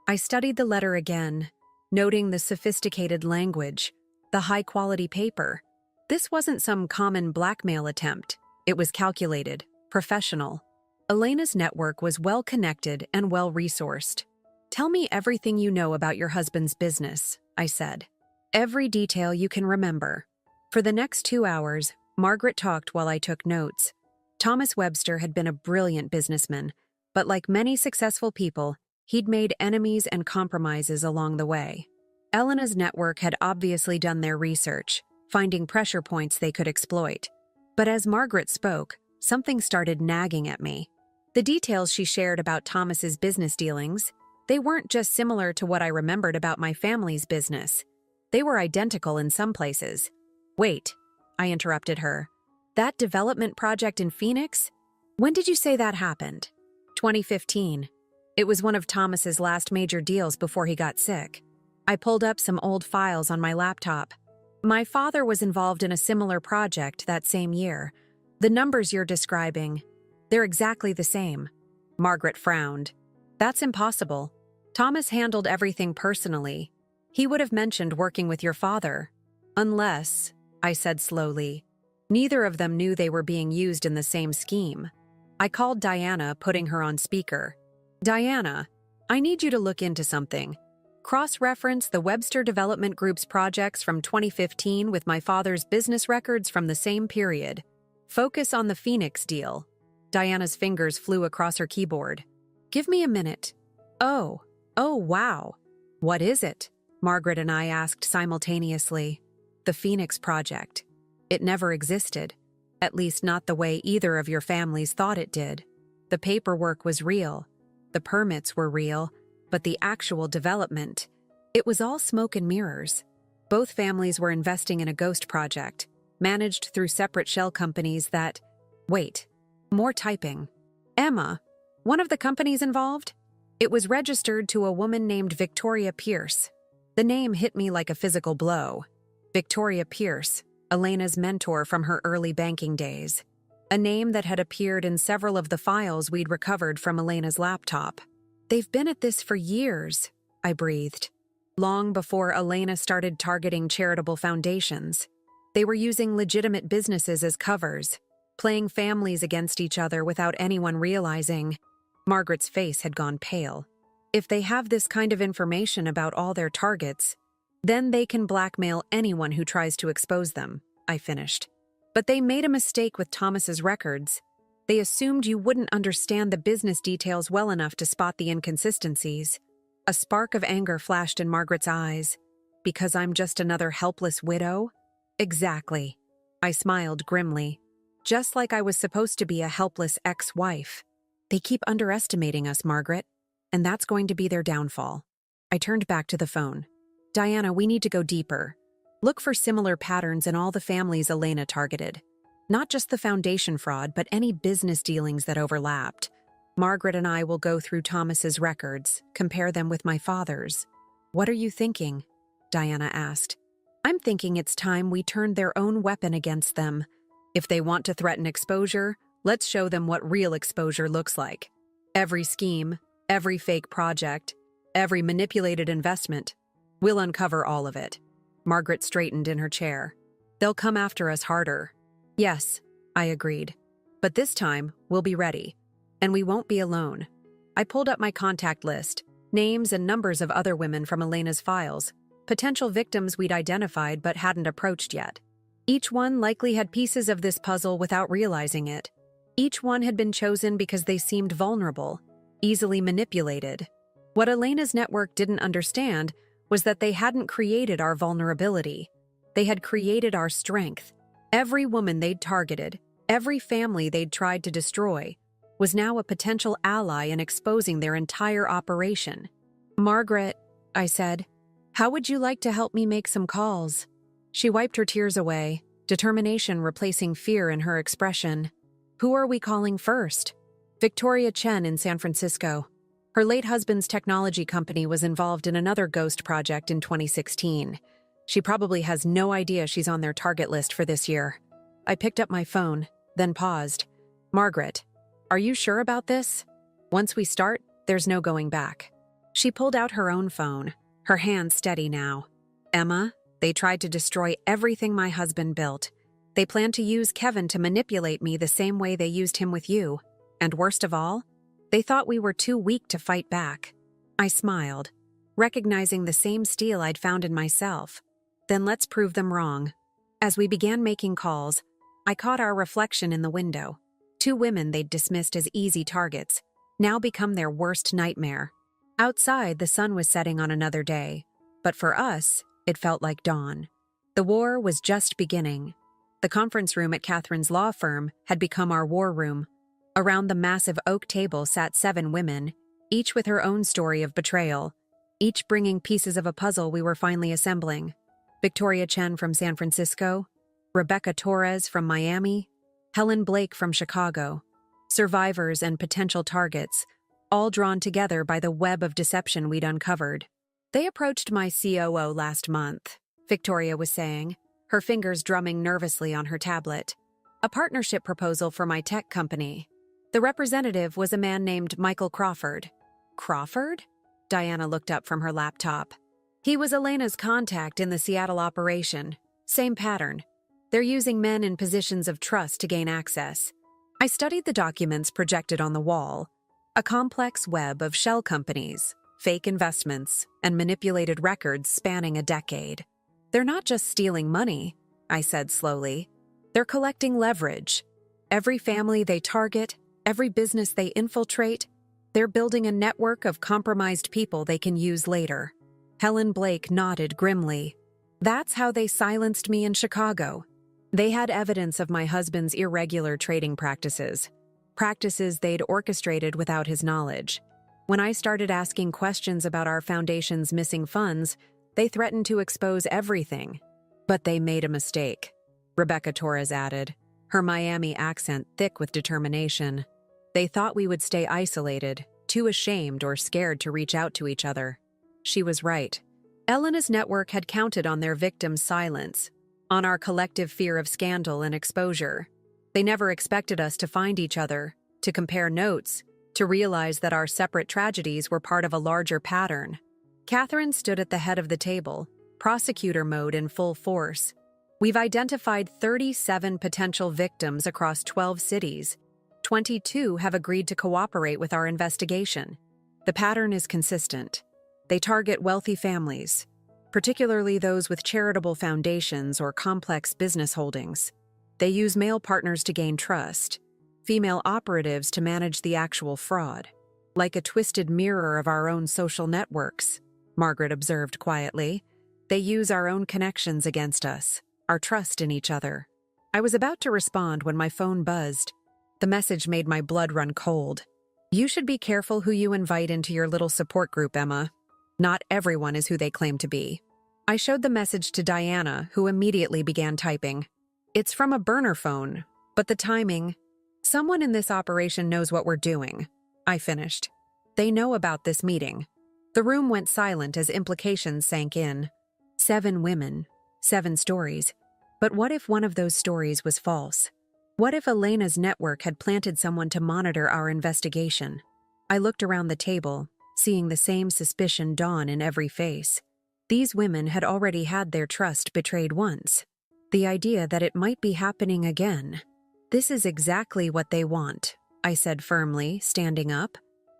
I studied the letter again, noting the sophisticated language, the high-quality paper. This wasn't some common blackmail attempt. It was calculated, professional. Elena's network was well-connected and well-resourced. "Tell me everything you know about your husband's business," I said. "Every detail you can remember." For the next 2 hours, Margaret talked while I took notes. Thomas Webster had been a brilliant businessman, but like many successful people, he'd made enemies and compromises along the way. Elena's network had obviously done their research, finding pressure points they could exploit. But as Margaret spoke, something started nagging at me. The details she shared about Thomas's business dealings, they weren't just similar to what I remembered about my family's business. They were identical in some places. "Wait," I interrupted her. "That development project in Phoenix? When did you say that happened?" 2015. It was one of Thomas's last major deals before he got sick. I pulled up some old files on my laptop. My father was involved in a similar project that same year. The numbers you're describing, they're exactly the same. Margaret frowned. "That's impossible. Thomas handled everything personally. He would have mentioned working with your father. Unless," I said slowly, "neither of them knew they were being used in the same scheme." I called Diana, putting her on speaker. "Diana, I need you to look into something. Cross-reference the Webster Development Group's projects from 2015 with my father's business records from the same period. Focus on the Phoenix deal." Diana's fingers flew across her keyboard. "Give me a minute." Oh, wow. What is it?" Margaret and I asked simultaneously. "The Phoenix project. It never existed. At least not the way either of your families thought it did. The paperwork was real. The permits were real, but the actual development, it was all smoke and mirrors. Both families were investing in a ghost project, managed through separate shell companies that… Wait, more typing. Emma, one of the companies involved? It was registered to a woman named Victoria Pierce. The name hit me like a physical blow. Victoria Pierce, Elena's mentor from her early banking days. A name that had appeared in several of the files we'd recovered from Elena's laptop. They've been at this for years, I breathed. Long before Elena started targeting charitable foundations. They were using legitimate businesses as covers, playing families against each other without anyone realizing. Margaret's face had gone pale. If they have this kind of information about all their targets, then they can blackmail anyone who tries to expose them, I finished. But they made a mistake with Thomas's records. They assumed you wouldn't understand the business details well enough to spot the inconsistencies. A spark of anger flashed in Margaret's eyes. Because I'm just another helpless widow? Exactly. I smiled grimly. Just like I was supposed to be a helpless ex-wife. They keep underestimating us, Margaret, and that's going to be their downfall. I turned back to the phone. Diana, we need to go deeper. Look for similar patterns in all the families Elena targeted. Not just the foundation fraud, but any business dealings that overlapped. Margaret and I will go through Thomas's records, compare them with my father's. What are you thinking? Diana asked. I'm thinking it's time we turned their own weapon against them. If they want to threaten exposure, let's show them what real exposure looks like. Every scheme, every fake project, every manipulated investment. We'll uncover all of it. Margaret straightened in her chair. They'll come after us harder. Yes, I agreed. But this time, we'll be ready. And we won't be alone. I pulled up my contact list, names and numbers of other women from Elena's files, potential victims we'd identified but hadn't approached yet. Each one likely had pieces of this puzzle without realizing it. Each one had been chosen because they seemed vulnerable, easily manipulated. What Elena's network didn't understand was that they hadn't created our vulnerability. They had created our strength. Every woman they'd targeted, every family they'd tried to destroy, was now a potential ally in exposing their entire operation. Margaret, I said, how would you like to help me make some calls? She wiped her tears away, determination replacing fear in her expression. Who are we calling first? Victoria Chen in San Francisco. Her late husband's technology company was involved in another ghost project in 2016. She probably has no idea she's on their target list for this year. I picked up my phone, then paused. Margaret, are you sure about this? Once we start, there's no going back. She pulled out her own phone, her hand steady now. Emma, they tried to destroy everything my husband built. They planned to use Kevin to manipulate me the same way they used him with you. And worst of all, they thought we were too weak to fight back. I smiled, recognizing the same steel I'd found in myself. Then let's prove them wrong. As we began making calls, I caught our reflection in the window. Two women they'd dismissed as easy targets, now become their worst nightmare. Outside, the sun was setting on another day, but for us, it felt like dawn. The war was just beginning. The conference room at Catherine's law firm had become our war room. Around the massive oak table sat 7 women, each with her own story of betrayal, each bringing pieces of a puzzle we were finally assembling. Victoria Chen from San Francisco, Rebecca Torres from Miami, Helen Blake from Chicago. Survivors and potential targets, all drawn together by the web of deception we'd uncovered. They approached my COO last month, Victoria was saying, her fingers drumming nervously on her tablet. A partnership proposal for my tech company. The representative was a man named Michael Crawford. Crawford? Diana looked up from her laptop. He was Elena's contact in the Seattle operation. Same pattern. They're using men in positions of trust to gain access. I studied the documents projected on the wall. A complex web of shell companies, fake investments, and manipulated records spanning a decade. They're not just stealing money, I said slowly. They're collecting leverage. Every family they target, every business they infiltrate, they're building a network of compromised people they can use later. Helen Blake nodded grimly. That's how they silenced me in Chicago. They had evidence of my husband's irregular trading practices they'd orchestrated without his knowledge. When I started asking questions about our foundation's missing funds, they threatened to expose everything. But they made a mistake. Rebecca Torres added, her Miami accent thick with determination. They thought we would stay isolated, too ashamed or scared to reach out to each other. She was right. Elena's network had counted on their victims' silence, on our collective fear of scandal and exposure. They never expected us to find each other, to compare notes, to realize that our separate tragedies were part of a larger pattern. Catherine stood at the head of the table, prosecutor mode in full force. We've identified 37 potential victims across 12 cities. 22 have agreed to cooperate with our investigation. The pattern is consistent. They target wealthy families, particularly those with charitable foundations or complex business holdings. They use male partners to gain trust, female operatives to manage the actual fraud. Like a twisted mirror of our own social networks, Margaret observed quietly. They use our own connections against us, our trust in each other. I was about to respond when my phone buzzed. The message made my blood run cold. You should be careful who you invite into your little support group, Emma. Not everyone is who they claim to be. I showed the message to Diana, who immediately began typing. It's from a burner phone, but the timing. Someone in this operation knows what we're doing. I finished. They know about this meeting. The room went silent as implications sank in. 7 women, 7 stories. But what if one of those stories was false? What if Elena's network had planted someone to monitor our investigation? I looked around the table, seeing the same suspicion dawn in every face. These women had already had their trust betrayed once. The idea that it might be happening again. This is exactly what they want, I said firmly, standing up.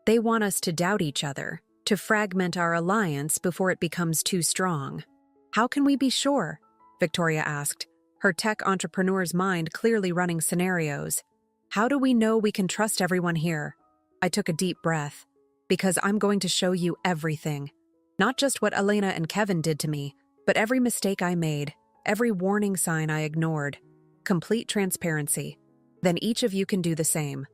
They want us to doubt each other, to fragment our alliance before it becomes too strong. How can we be sure? Victoria asked, her tech entrepreneur's mind clearly running scenarios. How do we know we can trust everyone here? I took a deep breath. Because I'm going to show you everything. Not just what Elena and Kevin did to me, but every mistake I made, every warning sign I ignored. Complete transparency. Then each of you can do the same.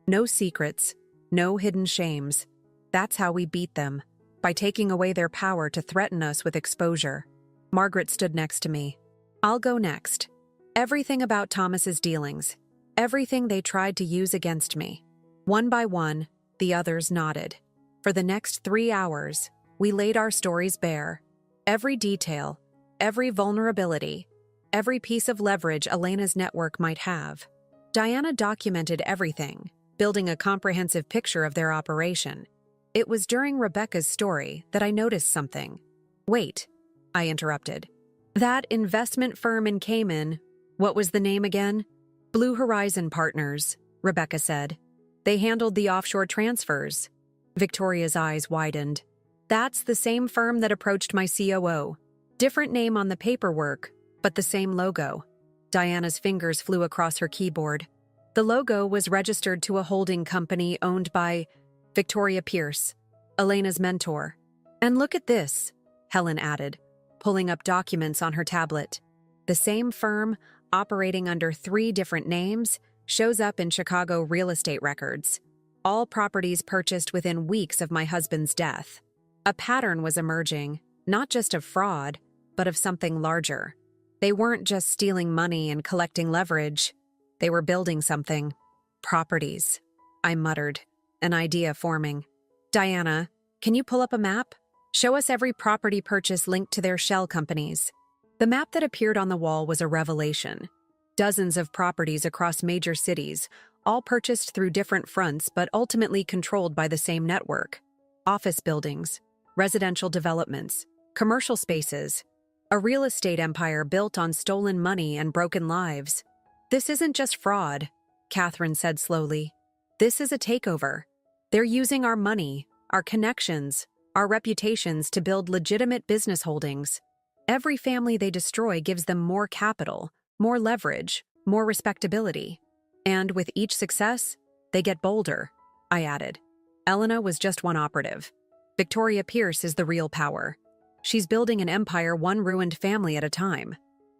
No secrets, no hidden shames. That's how we beat them, by taking away their power to threaten us with exposure. Margaret stood next to me. I'll go next. Everything about Thomas's dealings. Everything they tried to use against me. One by one, the others nodded. For the next 3 hours, we laid our stories bare. Every detail, every vulnerability, every piece of leverage Elena's network might have. Diana documented everything, building a comprehensive picture of their operation. It was during Rebecca's story that I noticed something. Wait, I interrupted. That investment firm in Cayman, what was the name again? Blue Horizon Partners, Rebecca said. They handled the offshore transfers. Victoria's eyes widened. That's the same firm that approached my COO. Different name on the paperwork, but the same logo. Diana's fingers flew across her keyboard. The logo was registered to a holding company owned by Victoria Pierce, Elena's mentor. And look at this, Helen added, pulling up documents on her tablet. The same firm, operating under 3 different names, shows up in Chicago real estate records. All properties purchased within weeks of my husband's death. A pattern was emerging, not just of fraud, but of something larger. They weren't just stealing money and collecting leverage. They were building something. Properties. I muttered, an idea forming. Diana, can you pull up a map? Show us every property purchase linked to their shell companies. The map that appeared on the wall was a revelation. Dozens of properties across major cities, all purchased through different fronts but ultimately controlled by the same network. Office buildings, residential developments, commercial spaces, a real estate empire built on stolen money and broken lives. This isn't just fraud, Catherine said slowly. This is a takeover. They're using our money, our connections, our reputations to build legitimate business holdings. Every family they destroy gives them more capital, more leverage, more respectability. And with each success, they get bolder, I added. Elena was just one operative. Victoria Pierce is the real power. She's building an empire one ruined family at a time.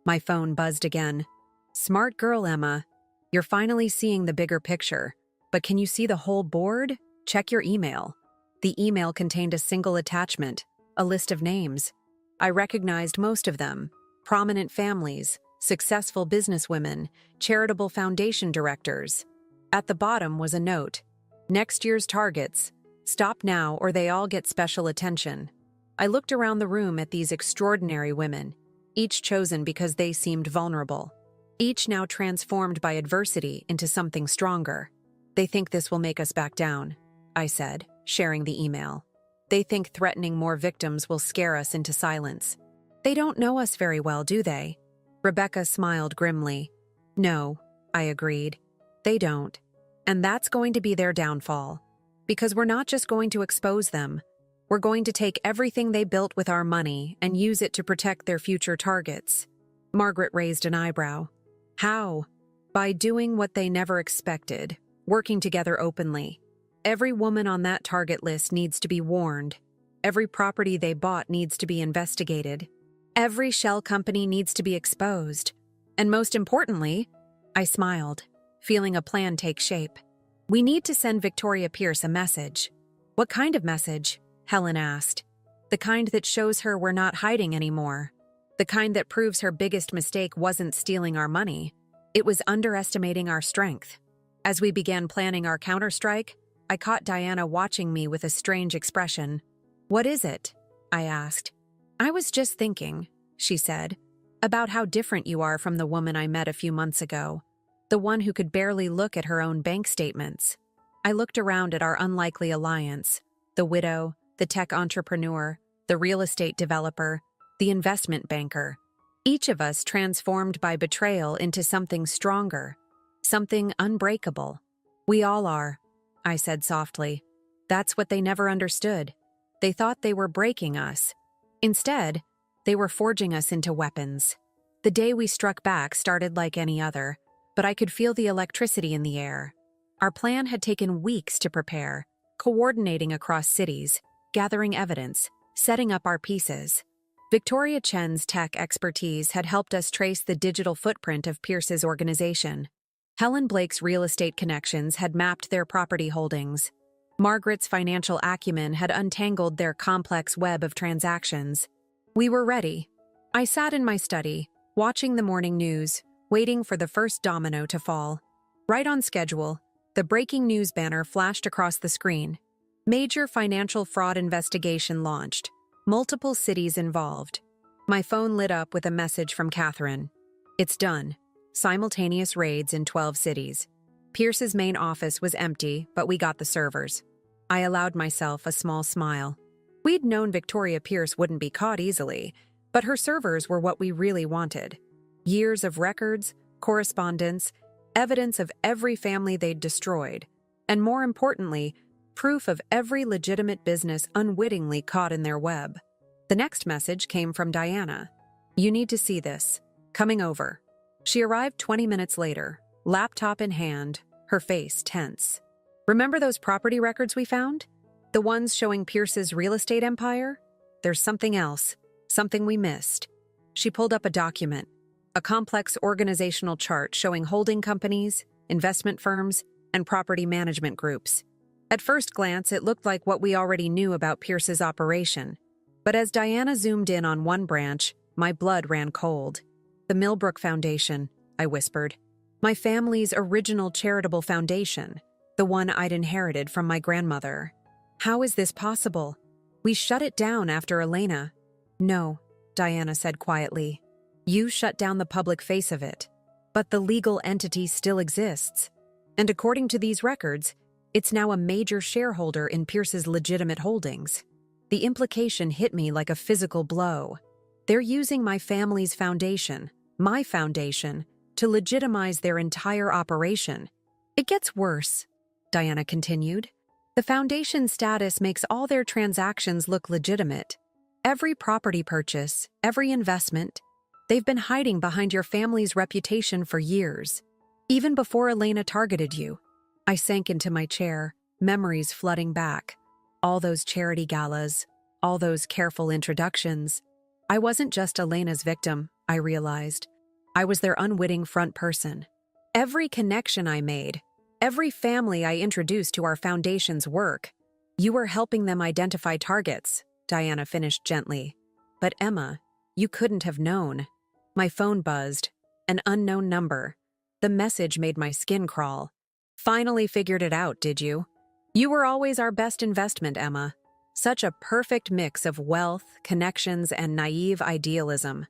My phone buzzed again. Smart girl, Emma. You're finally seeing the bigger picture. But can you see the whole board? Check your email. The email contained a single attachment, a list of names. I recognized most of them. Prominent families, successful businesswomen, charitable foundation directors. At the bottom was a note: next year's targets. Stop now or they all get special attention. I looked around the room at these extraordinary women, each chosen because they seemed vulnerable, each now transformed by adversity into something stronger. They think this will make us back down, I said, sharing the email. They think threatening more victims will scare us into silence. They don't know us very well, do they? Rebecca smiled grimly. No, I agreed. They don't. And that's going to be their downfall. Because we're not just going to expose them. We're going to take everything they built with our money and use it to protect their future targets. Margaret raised an eyebrow. How? By doing what they never expected, working together openly. Every woman on that target list needs to be warned. Every property they bought needs to be investigated. Every shell company needs to be exposed. And most importantly, I smiled, feeling a plan take shape. We need to send Victoria Pierce a message. What kind of message? Helen asked. The kind that shows her we're not hiding anymore. The kind that proves her biggest mistake wasn't stealing our money. It was underestimating our strength. As we began planning our counterstrike, I caught Diana watching me with a strange expression. What is it? I asked. I was just thinking, she said, about how different you are from the woman I met a few months ago. The one who could barely look at her own bank statements. I looked around at our unlikely alliance, the widow, the tech entrepreneur, the real estate developer, the investment banker. Each of us transformed by betrayal into something stronger, something unbreakable. We all are, I said softly. That's what they never understood. They thought they were breaking us. Instead, they were forging us into weapons. The day we struck back started like any other, but I could feel the electricity in the air. Our plan had taken weeks to prepare, coordinating across cities, gathering evidence, setting up our pieces. Victoria Chen's tech expertise had helped us trace the digital footprint of Pierce's organization. Helen Blake's real estate connections had mapped their property holdings. Margaret's financial acumen had untangled their complex web of transactions. We were ready. I sat in my study, watching the morning news, waiting for the first domino to fall. Right on schedule, the breaking news banner flashed across the screen. Major financial fraud investigation launched. Multiple cities involved. My phone lit up with a message from Catherine. It's done. Simultaneous raids in 12 cities. Pierce's main office was empty, but we got the servers. I allowed myself a small smile. We'd known Victoria Pierce wouldn't be caught easily, but her servers were what we really wanted. Years of records, correspondence, evidence of every family they'd destroyed, and more importantly, proof of every legitimate business unwittingly caught in their web. The next message came from Diana. You need to see this. Coming over. She arrived 20 minutes later, laptop in hand, her face tense. Remember those property records we found? The ones showing Pierce's real estate empire? There's something else, something we missed. She pulled up a document. A complex organizational chart showing holding companies, investment firms, and property management groups. At first glance, it looked like what we already knew about Pierce's operation. But as Diana zoomed in on one branch, my blood ran cold. The Millbrook Foundation, I whispered. My family's original charitable foundation, the one I'd inherited from my grandmother. How is this possible? We shut it down after Elena. No, Diana said quietly. You shut down the public face of it, but the legal entity still exists. And according to these records, it's now a major shareholder in Pierce's legitimate holdings. The implication hit me like a physical blow. They're using my family's foundation, my foundation, to legitimize their entire operation. It gets worse, Diana continued. The foundation's status makes all their transactions look legitimate. Every property purchase, every investment. They've been hiding behind your family's reputation for years. Even before Elena targeted you. I sank into my chair, memories flooding back. All those charity galas, all those careful introductions. I wasn't just Elena's victim, I realized. I was their unwitting front person. Every connection I made, every family I introduced to our foundation's work. You were helping them identify targets, Diana finished gently. But Emma, you couldn't have known. My phone buzzed. An unknown number. The message made my skin crawl. Finally figured it out, did you? You were always our best investment, Emma. Such a perfect mix of wealth, connections, and naive idealism.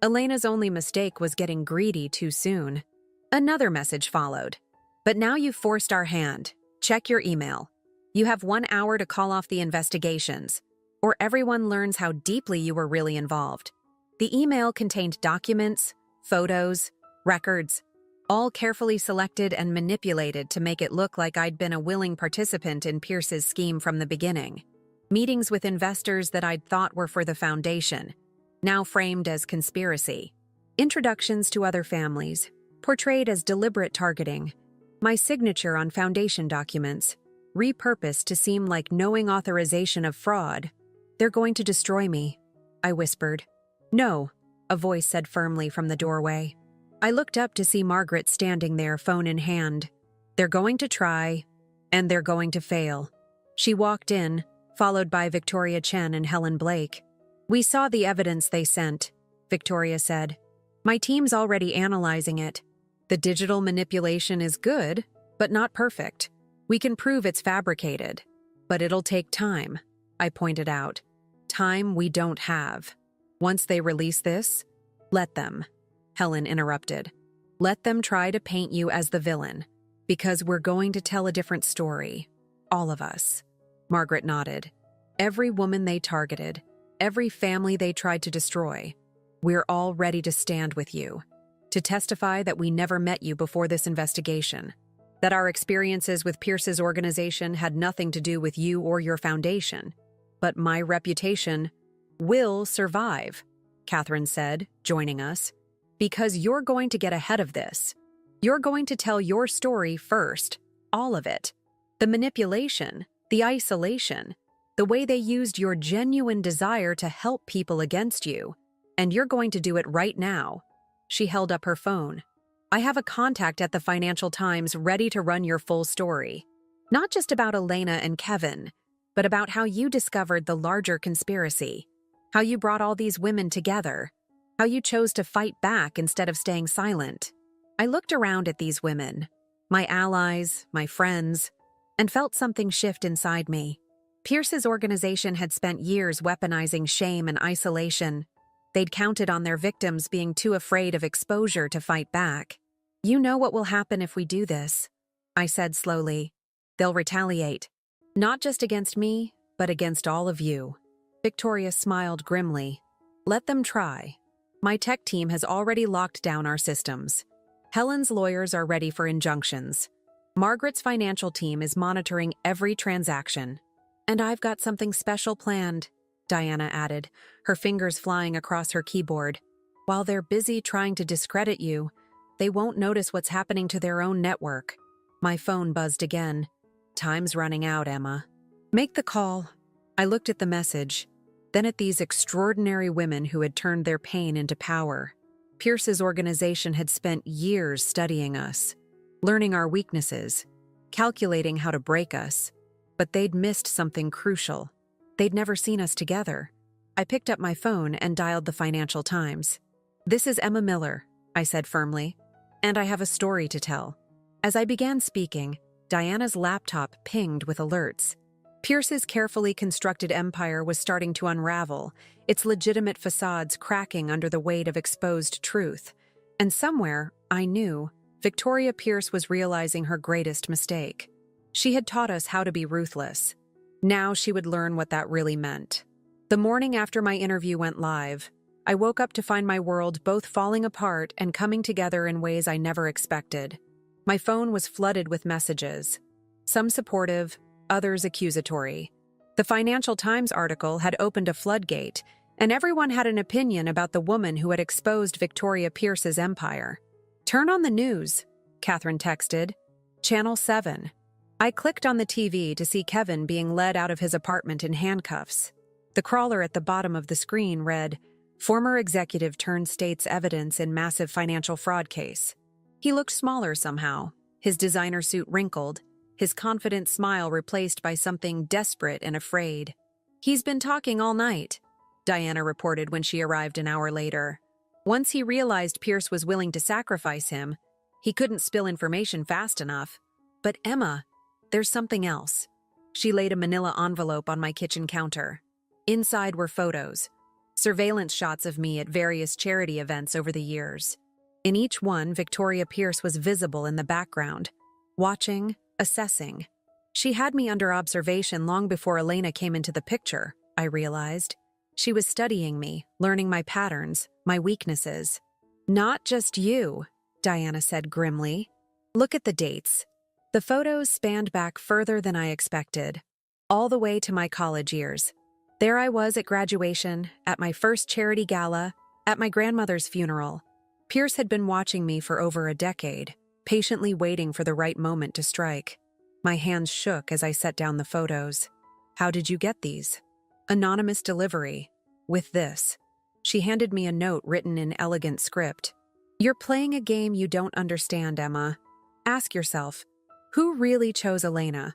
Elena's only mistake was getting greedy too soon. Another message followed. But now you've forced our hand. Check your email. You have 1 hour to call off the investigations, or everyone learns how deeply you were really involved. The email contained documents, photos, records, all carefully selected and manipulated to make it look like I'd been a willing participant in Pierce's scheme from the beginning. Meetings with investors that I'd thought were for the foundation, now framed as conspiracy. Introductions to other families, portrayed as deliberate targeting. My signature on foundation documents, repurposed to seem like knowing authorization of fraud. They're going to destroy me, I whispered. No, a voice said firmly from the doorway. I looked up to see Margaret standing there, phone in hand. They're going to try, and they're going to fail. She walked in, followed by Victoria Chen and Helen Blake. We saw the evidence they sent, Victoria said. My team's already analyzing it. The digital manipulation is good, but not perfect. We can prove it's fabricated, but it'll take time, I pointed out. Time we don't have. Once they release this, let them. Helen interrupted. Let them try to paint you as the villain, because we're going to tell a different story. All of us. Margaret nodded. Every woman they targeted, every family they tried to destroy. We're all ready to stand with you, to testify that we never met you before this investigation, that our experiences with Pierce's organization had nothing to do with you or your foundation. But my reputation will survive, Catherine said, joining us. Because you're going to get ahead of this. You're going to tell your story first, all of it. The manipulation, the isolation, the way they used your genuine desire to help people against you. And you're going to do it right now. She held up her phone. I have a contact at the Financial Times ready to run your full story. Not just about Elena and Kevin, but about how you discovered the larger conspiracy, how you brought all these women together, how you chose to fight back instead of staying silent. I looked around at these women, my allies, my friends, and felt something shift inside me. Pierce's organization had spent years weaponizing shame and isolation. They'd counted on their victims being too afraid of exposure to fight back. You know what will happen if we do this, I said slowly. They'll retaliate. Not just against me, but against all of you. Victoria smiled grimly. Let them try. My tech team has already locked down our systems. Helen's lawyers are ready for injunctions. Margaret's financial team is monitoring every transaction. And I've got something special planned, Diana added, her fingers flying across her keyboard. While they're busy trying to discredit you, they won't notice what's happening to their own network. My phone buzzed again. Time's running out, Emma. Make the call. I looked at the message, then at these extraordinary women who had turned their pain into power. Pierce's organization had spent years studying us, learning our weaknesses, calculating how to break us. But they'd missed something crucial. They'd never seen us together. I picked up my phone and dialed the Financial Times. This is Emma Miller, I said firmly, and I have a story to tell. As I began speaking, Diana's laptop pinged with alerts. Pierce's carefully constructed empire was starting to unravel, its legitimate facades cracking under the weight of exposed truth. And somewhere, I knew, Victoria Pierce was realizing her greatest mistake. She had taught us how to be ruthless. Now she would learn what that really meant. The morning after my interview went live, I woke up to find my world both falling apart and coming together in ways I never expected. My phone was flooded with messages, some supportive, others accusatory. The Financial Times article had opened a floodgate, and everyone had an opinion about the woman who had exposed Victoria Pierce's empire. Turn on the news, Catherine texted. Channel 7. I clicked on the TV to see Kevin being led out of his apartment in handcuffs. The crawler at the bottom of the screen read, "Former executive turns state's evidence in massive financial fraud case." He looked smaller somehow, his designer suit wrinkled, his confident smile replaced by something desperate and afraid. "He's been talking all night," Diana reported when she arrived an hour later. Once he realized Pierce was willing to sacrifice him, he couldn't spill information fast enough. But Emma, there's something else. She laid a manila envelope on my kitchen counter. Inside were photos, surveillance shots of me at various charity events over the years. In each one, Victoria Pierce was visible in the background, watching, assessing. She had me under observation long before Elena came into the picture, I realized. She was studying me, learning my patterns, my weaknesses. Not just you, Diana said grimly. Look at the dates. The photos spanned back further than I expected, all the way to my college years. There I was at graduation, at my first charity gala, at my grandmother's funeral. Pierce had been watching me for over a decade, patiently waiting for the right moment to strike. My hands shook as I set down the photos. How did you get these? Anonymous delivery. With this. She handed me a note written in elegant script. You're playing a game you don't understand, Emma. Ask yourself, who really chose Elena?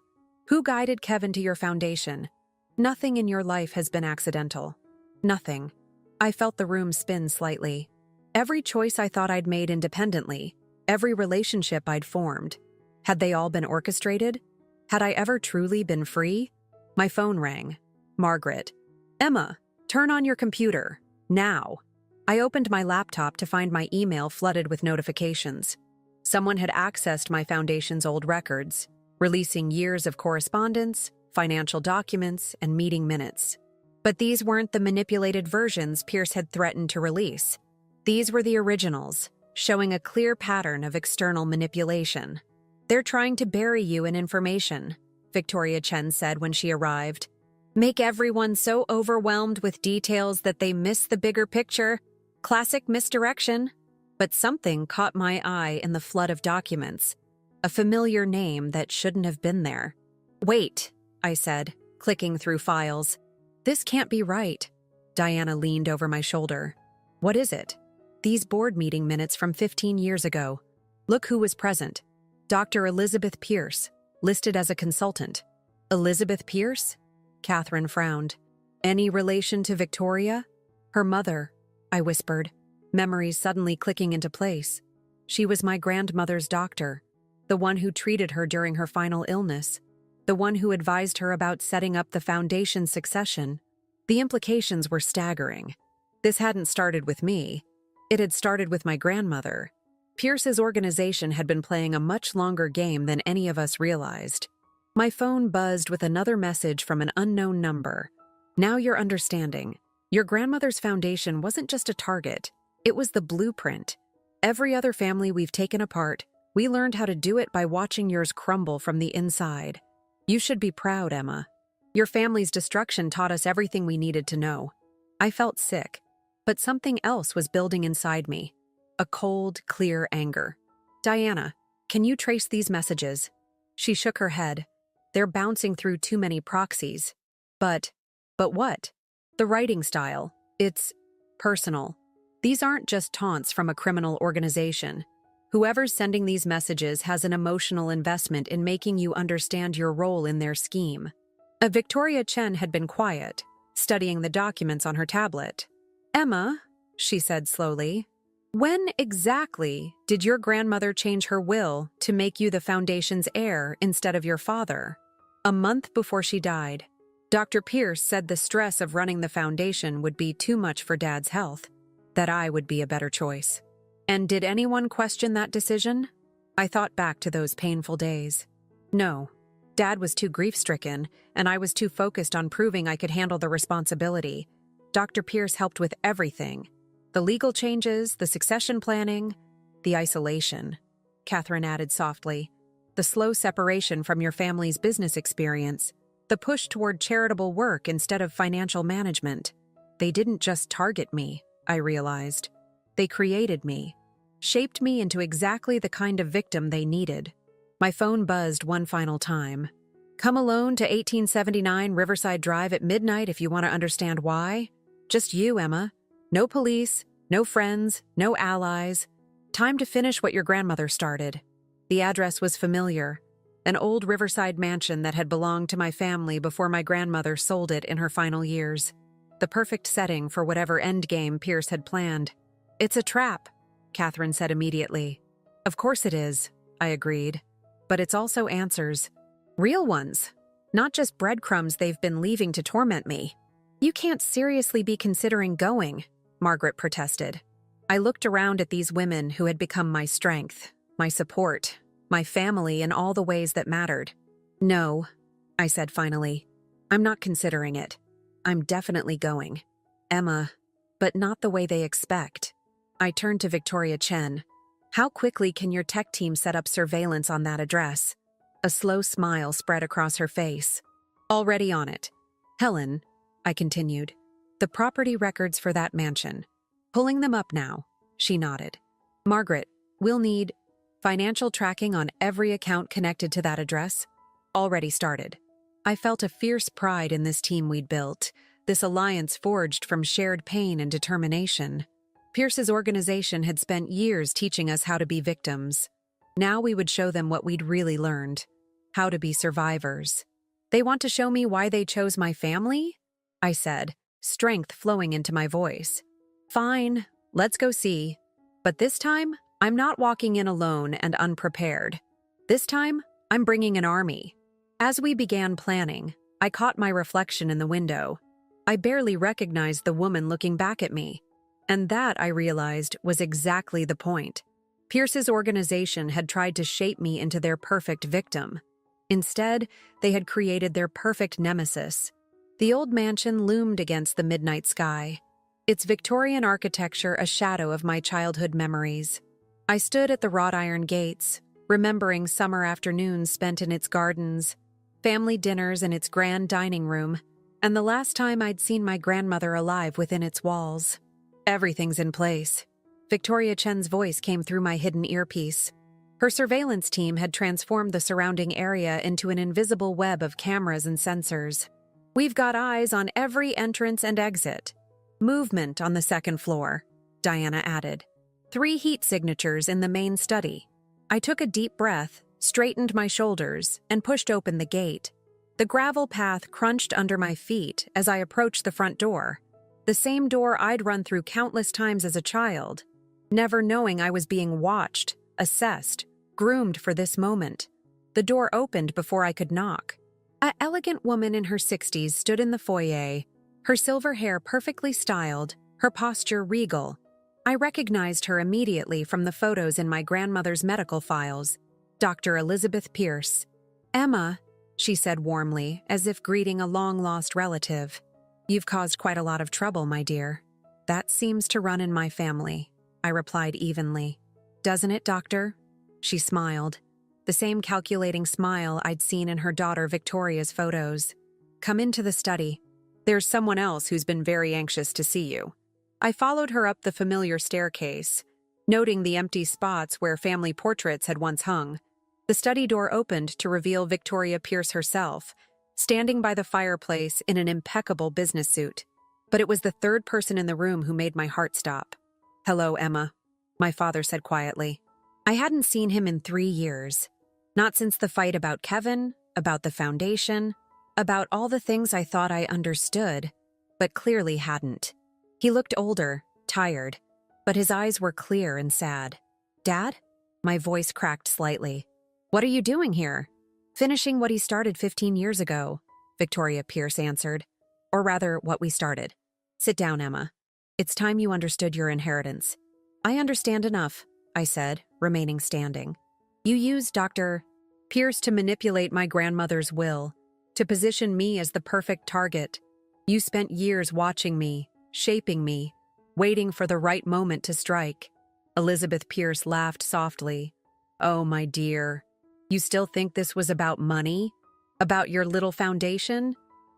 Who guided Kevin to your foundation? Nothing in your life has been accidental. Nothing. I felt the room spin slightly. Every choice I thought I'd made independently, every relationship I'd formed, had they all been orchestrated? Had I ever truly been free? My phone rang. Margaret. Emma, turn on your computer. Now. I opened my laptop to find my email flooded with notifications. Someone had accessed my foundation's old records, releasing years of correspondence, financial documents, and meeting minutes. But these weren't the manipulated versions Pierce had threatened to release. These were the originals, showing a clear pattern of external manipulation. They're trying to bury you in information, Victoria Chen said when she arrived. Make everyone so overwhelmed with details that they miss the bigger picture. Classic misdirection. But something caught my eye in the flood of documents. A familiar name that shouldn't have been there. Wait, I said, clicking through files. This can't be right. Diana leaned over my shoulder. What is it? These board meeting minutes from 15 years ago. Look who was present. Dr. Elizabeth Pierce, listed as a consultant. Elizabeth Pierce? Catherine frowned. Any relation to Victoria? Her mother, I whispered, memories suddenly clicking into place. She was my grandmother's doctor, the one who treated her during her final illness, the one who advised her about setting up the foundation's succession. The implications were staggering. This hadn't started with me. It had started with my grandmother. Pierce's organization had been playing a much longer game than any of us realized. My phone buzzed with another message from an unknown number. Now you're understanding. Your grandmother's foundation wasn't just a target. It was the blueprint. Every other family we've taken apart, we learned how to do it by watching yours crumble from the inside. You should be proud, Emma. Your family's destruction taught us everything we needed to know. I felt sick, but something else was building inside me. A cold, clear anger. Diana, can you trace these messages? She shook her head. They're bouncing through too many proxies. But what? The writing style. It's personal. These aren't just taunts from a criminal organization. Whoever's sending these messages has an emotional investment in making you understand your role in their scheme. Victoria Chen had been quiet, studying the documents on her tablet. Emma, she said slowly, when exactly did your grandmother change her will to make you the foundation's heir instead of your father? A month before she died. Dr. Pierce said the stress of running the foundation would be too much for Dad's health, that I would be a better choice. And did anyone question that decision? I thought back to those painful days. No. Dad was too grief-stricken, and I was too focused on proving I could handle the responsibility. Dr. Pierce helped with everything. The legal changes, the succession planning, the isolation. Catherine added softly. The slow separation from your family's business experience. The push toward charitable work instead of financial management. They didn't just target me, I realized. They created me. Shaped me into exactly the kind of victim they needed. My phone buzzed one final time. Come alone to 1879 Riverside Drive at midnight if you want to understand why. Just you, Emma. No police, no friends, no allies. Time to finish what your grandmother started. The address was familiar. An old riverside mansion that had belonged to my family before my grandmother sold it in her final years. The perfect setting for whatever endgame Pierce had planned. It's a trap, Catherine said immediately. Of course it is, I agreed. But it's also answers. Real ones. Not just breadcrumbs they've been leaving to torment me. You can't seriously be considering going, Margaret protested. I looked around at these women who had become my strength, my support, my family in all the ways that mattered. No, I said finally. I'm not considering it. I'm definitely going. Emma, but not the way they expect. I turned to Victoria Chen. How quickly can your tech team set up surveillance on that address? A slow smile spread across her face. Already on it. Helen, I continued, the property records for that mansion. Pulling them up now, she nodded. Margaret, we'll need financial tracking on every account connected to that address. Already started. I felt a fierce pride in this team we'd built, this alliance forged from shared pain and determination. Pierce's organization had spent years teaching us how to be victims. Now we would show them what we'd really learned, how to be survivors. They want to show me why they chose my family? I said, strength flowing into my voice. Fine, let's go see. But this time, I'm not walking in alone and unprepared. This time, I'm bringing an army. As we began planning, I caught my reflection in the window. I barely recognized the woman looking back at me. And that, I realized, was exactly the point. Pierce's organization had tried to shape me into their perfect victim. Instead, they had created their perfect nemesis. The old mansion loomed against the midnight sky, its Victorian architecture a shadow of my childhood memories. I stood at the wrought iron gates, remembering summer afternoons spent in its gardens, family dinners in its grand dining room, and the last time I'd seen my grandmother alive within its walls. Everything's in place. Victoria Chen's voice came through my hidden earpiece. Her surveillance team had transformed the surrounding area into an invisible web of cameras and sensors. We've got eyes on every entrance and exit. Movement on the second floor, Diana added. 3 heat signatures in the main study. I took a deep breath, straightened my shoulders, and pushed open the gate. The gravel path crunched under my feet as I approached the front door. The same door I'd run through countless times as a child, never knowing I was being watched, assessed, groomed for this moment. The door opened before I could knock. An elegant woman in her 60s stood in the foyer, her silver hair perfectly styled, her posture regal. I recognized her immediately from the photos in my grandmother's medical files. Dr. Elizabeth Pierce. Emma, she said warmly, as if greeting a long-lost relative. You've caused quite a lot of trouble, my dear. That seems to run in my family, I replied evenly. Doesn't it, doctor? She smiled. The same calculating smile I'd seen in her daughter Victoria's photos. Come into the study. There's someone else who's been very anxious to see you. I followed her up the familiar staircase, noting the empty spots where family portraits had once hung. The study door opened to reveal Victoria Pierce herself, standing by the fireplace in an impeccable business suit. But it was the third person in the room who made my heart stop. Hello, Emma, my father said quietly. I hadn't seen him in 3 years. Not since the fight about Kevin, about the foundation, about all the things I thought I understood, but clearly hadn't. He looked older, tired, but his eyes were clear and sad. Dad? My voice cracked slightly. What are you doing here? Finishing what he started 15 years ago, Victoria Pierce answered. Or rather, what we started. Sit down, Emma. It's time you understood your inheritance. I understand enough, I said, remaining standing. You used Dr. Pierce to manipulate my grandmother's will, to position me as the perfect target. You spent years watching me, shaping me, waiting for the right moment to strike. Elizabeth Pierce laughed softly. Oh, my dear. You still think this was about money? About your little foundation?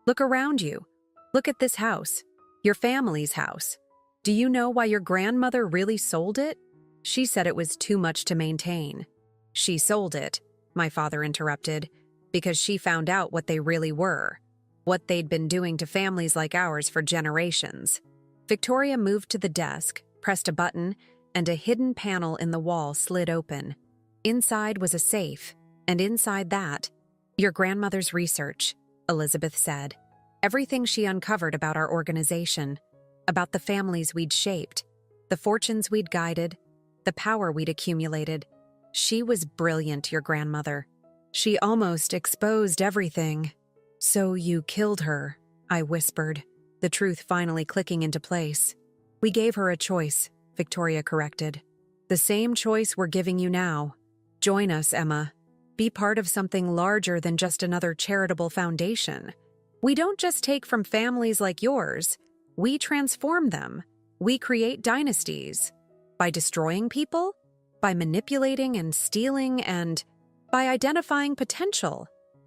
Look around you. Look at this house. Your family's house. Do you know why your grandmother really sold it? She said it was too much to maintain. She sold it, my father interrupted, because she found out what they really were, what they'd been doing to families like ours for generations. Victoria moved to the desk, pressed a button, and a hidden panel in the wall slid open. Inside was a safe, and inside that, your grandmother's research, Elizabeth said. Everything she uncovered about our organization, about the families we'd shaped, the fortunes we'd guided, the power we'd accumulated. She was brilliant, your grandmother. She almost exposed everything. So you killed her, I whispered, the truth finally clicking into place. We gave her a choice, Victoria corrected. The same choice we're giving you now. Join us, Emma. Be part of something larger than just another charitable foundation. We don't just take from families like yours. We transform them. We create dynasties. By destroying people? By manipulating and stealing and… by identifying potential,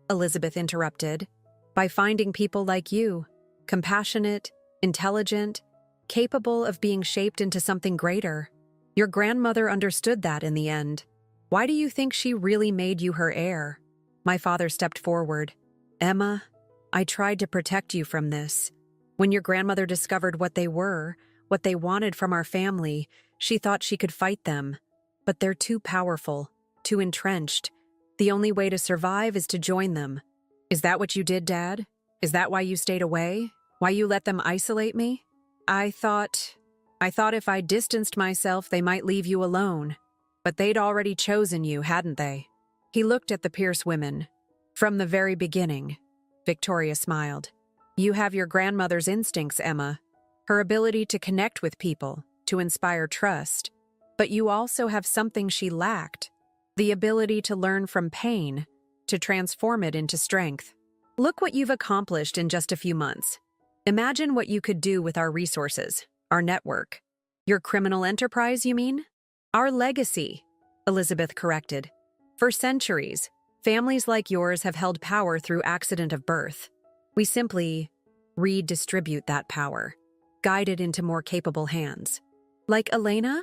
Elizabeth interrupted. By finding people like you, compassionate, intelligent, capable of being shaped into something greater. Your grandmother understood that in the end. Why do you think she really made you her heir? My father stepped forward. Emma, I tried to protect you from this. When your grandmother discovered what they were, what they wanted from our family, she thought she could fight them. But they're too powerful, too entrenched. The only way to survive is to join them. Is that what you did, Dad? Is that why you stayed away? Why you let them isolate me? I thought if I distanced myself, they might leave you alone. But they'd already chosen you, hadn't they? He looked at the Pierce women. From the very beginning, Victoria smiled. You have your grandmother's instincts, Emma. Her ability to connect with people, to inspire trust. But you also have something she lacked. The ability to learn from pain, to transform it into strength. Look what you've accomplished in just a few months. Imagine what you could do with our resources, our network. Your criminal enterprise, you mean? Our legacy, Elizabeth corrected. For centuries, families like yours have held power through accident of birth. We simply redistribute that power, guide it into more capable hands. Like Elena?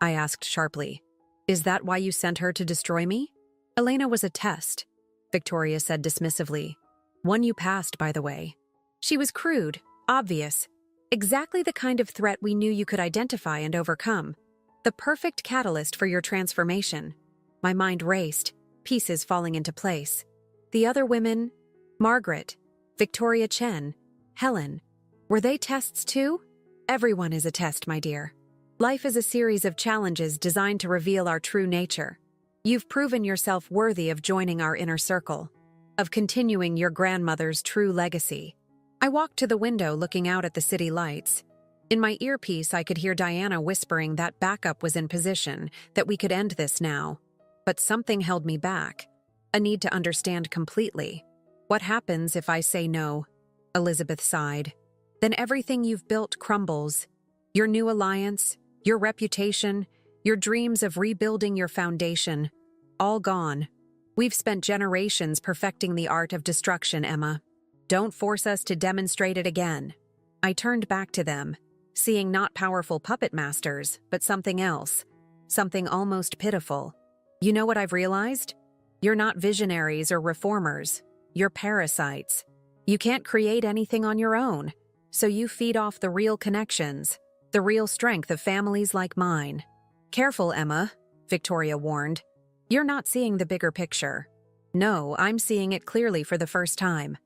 I asked sharply. Is that why you sent her to destroy me? Elena was a test, Victoria said dismissively. One you passed, by the way. She was crude, obvious, exactly the kind of threat we knew you could identify and overcome. The perfect catalyst for your transformation. My mind raced, pieces falling into place. The other women, Margaret, Victoria Chen, Helen, were they tests too? Everyone is a test, my dear. Life is a series of challenges designed to reveal our true nature. You've proven yourself worthy of joining our inner circle, of continuing your grandmother's true legacy. I walked to the window looking out at the city lights. In my earpiece, I could hear Diana whispering that backup was in position, that we could end this now. But something held me back, a need to understand completely. What happens if I say no? Elizabeth sighed. Then everything you've built crumbles. Your new alliance, your reputation, your dreams of rebuilding your foundation, all gone. We've spent generations perfecting the art of destruction, Emma. Don't force us to demonstrate it again. I turned back to them, seeing not powerful puppet masters, but something else, something almost pitiful. You know what I've realized? You're not visionaries or reformers. You're parasites. You can't create anything on your own, so you feed off the real connections, the real strength of families like mine. Careful, Emma, Victoria warned. You're not seeing the bigger picture. No, I'm seeing it clearly for the first time.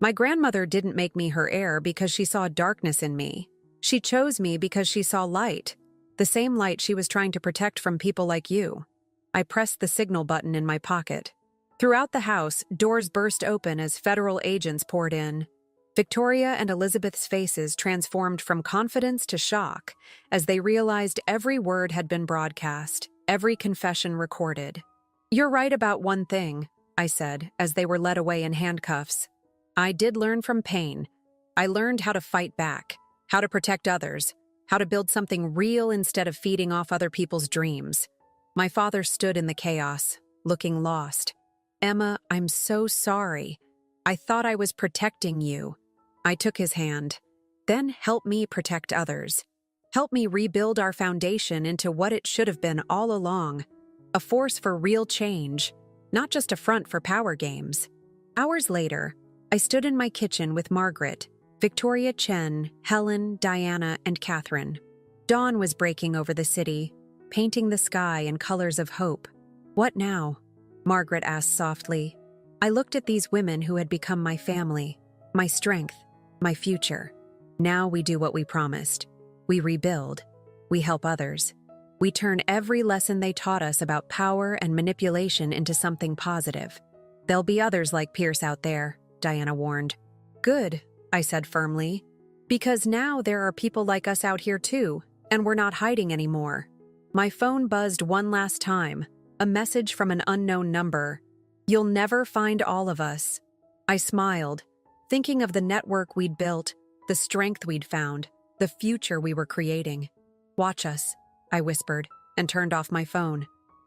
My grandmother didn't make me her heir because she saw darkness in me. She chose me because she saw light, the same light she was trying to protect from people like you. I pressed the signal button in my pocket. Throughout the house, doors burst open as federal agents poured in. Victoria and Elizabeth's faces transformed from confidence to shock as they realized every word had been broadcast, every confession recorded. You're right about one thing, I said as they were led away in handcuffs. I did learn from pain. I learned how to fight back, how to protect others, how to build something real instead of feeding off other people's dreams. My father stood in the chaos, looking lost. Emma, I'm so sorry. I thought I was protecting you. I took his hand. Then help me protect others. Help me rebuild our foundation into what it should have been all along. A force for real change, not just a front for power games. Hours later, I stood in my kitchen with Margaret, Victoria Chen, Helen, Diana, and Catherine. Dawn was breaking over the city, painting the sky in colors of hope. What now? Margaret asked softly. I looked at these women who had become my family, my strength, my future. Now we do what we promised. We rebuild. We help others. We turn every lesson they taught us about power and manipulation into something positive. There'll be others like Pierce out there, Diana warned. Good, I said firmly. Because now there are people like us out here too, and we're not hiding anymore. My phone buzzed one last time, a message from an unknown number. You'll never find all of us. I smiled, thinking of the network we'd built, the strength we'd found, the future we were creating. Watch us, I whispered, and turned off my phone.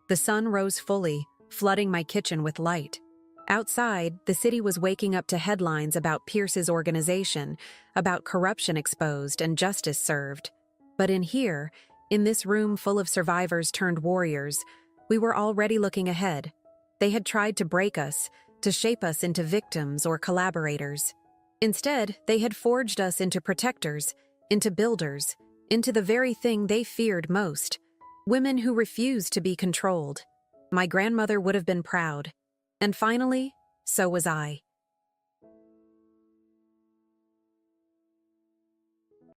The sun rose fully, flooding my kitchen with light. Outside, the city was waking up to headlines about Pierce's organization, about corruption exposed and justice served. But in here, in this room full of survivors turned warriors, we were already looking ahead. They had tried to break us, to shape us into victims or collaborators. Instead, they had forged us into protectors, into builders, into the very thing they feared most, women who refused to be controlled. My grandmother would have been proud. And finally, so was I.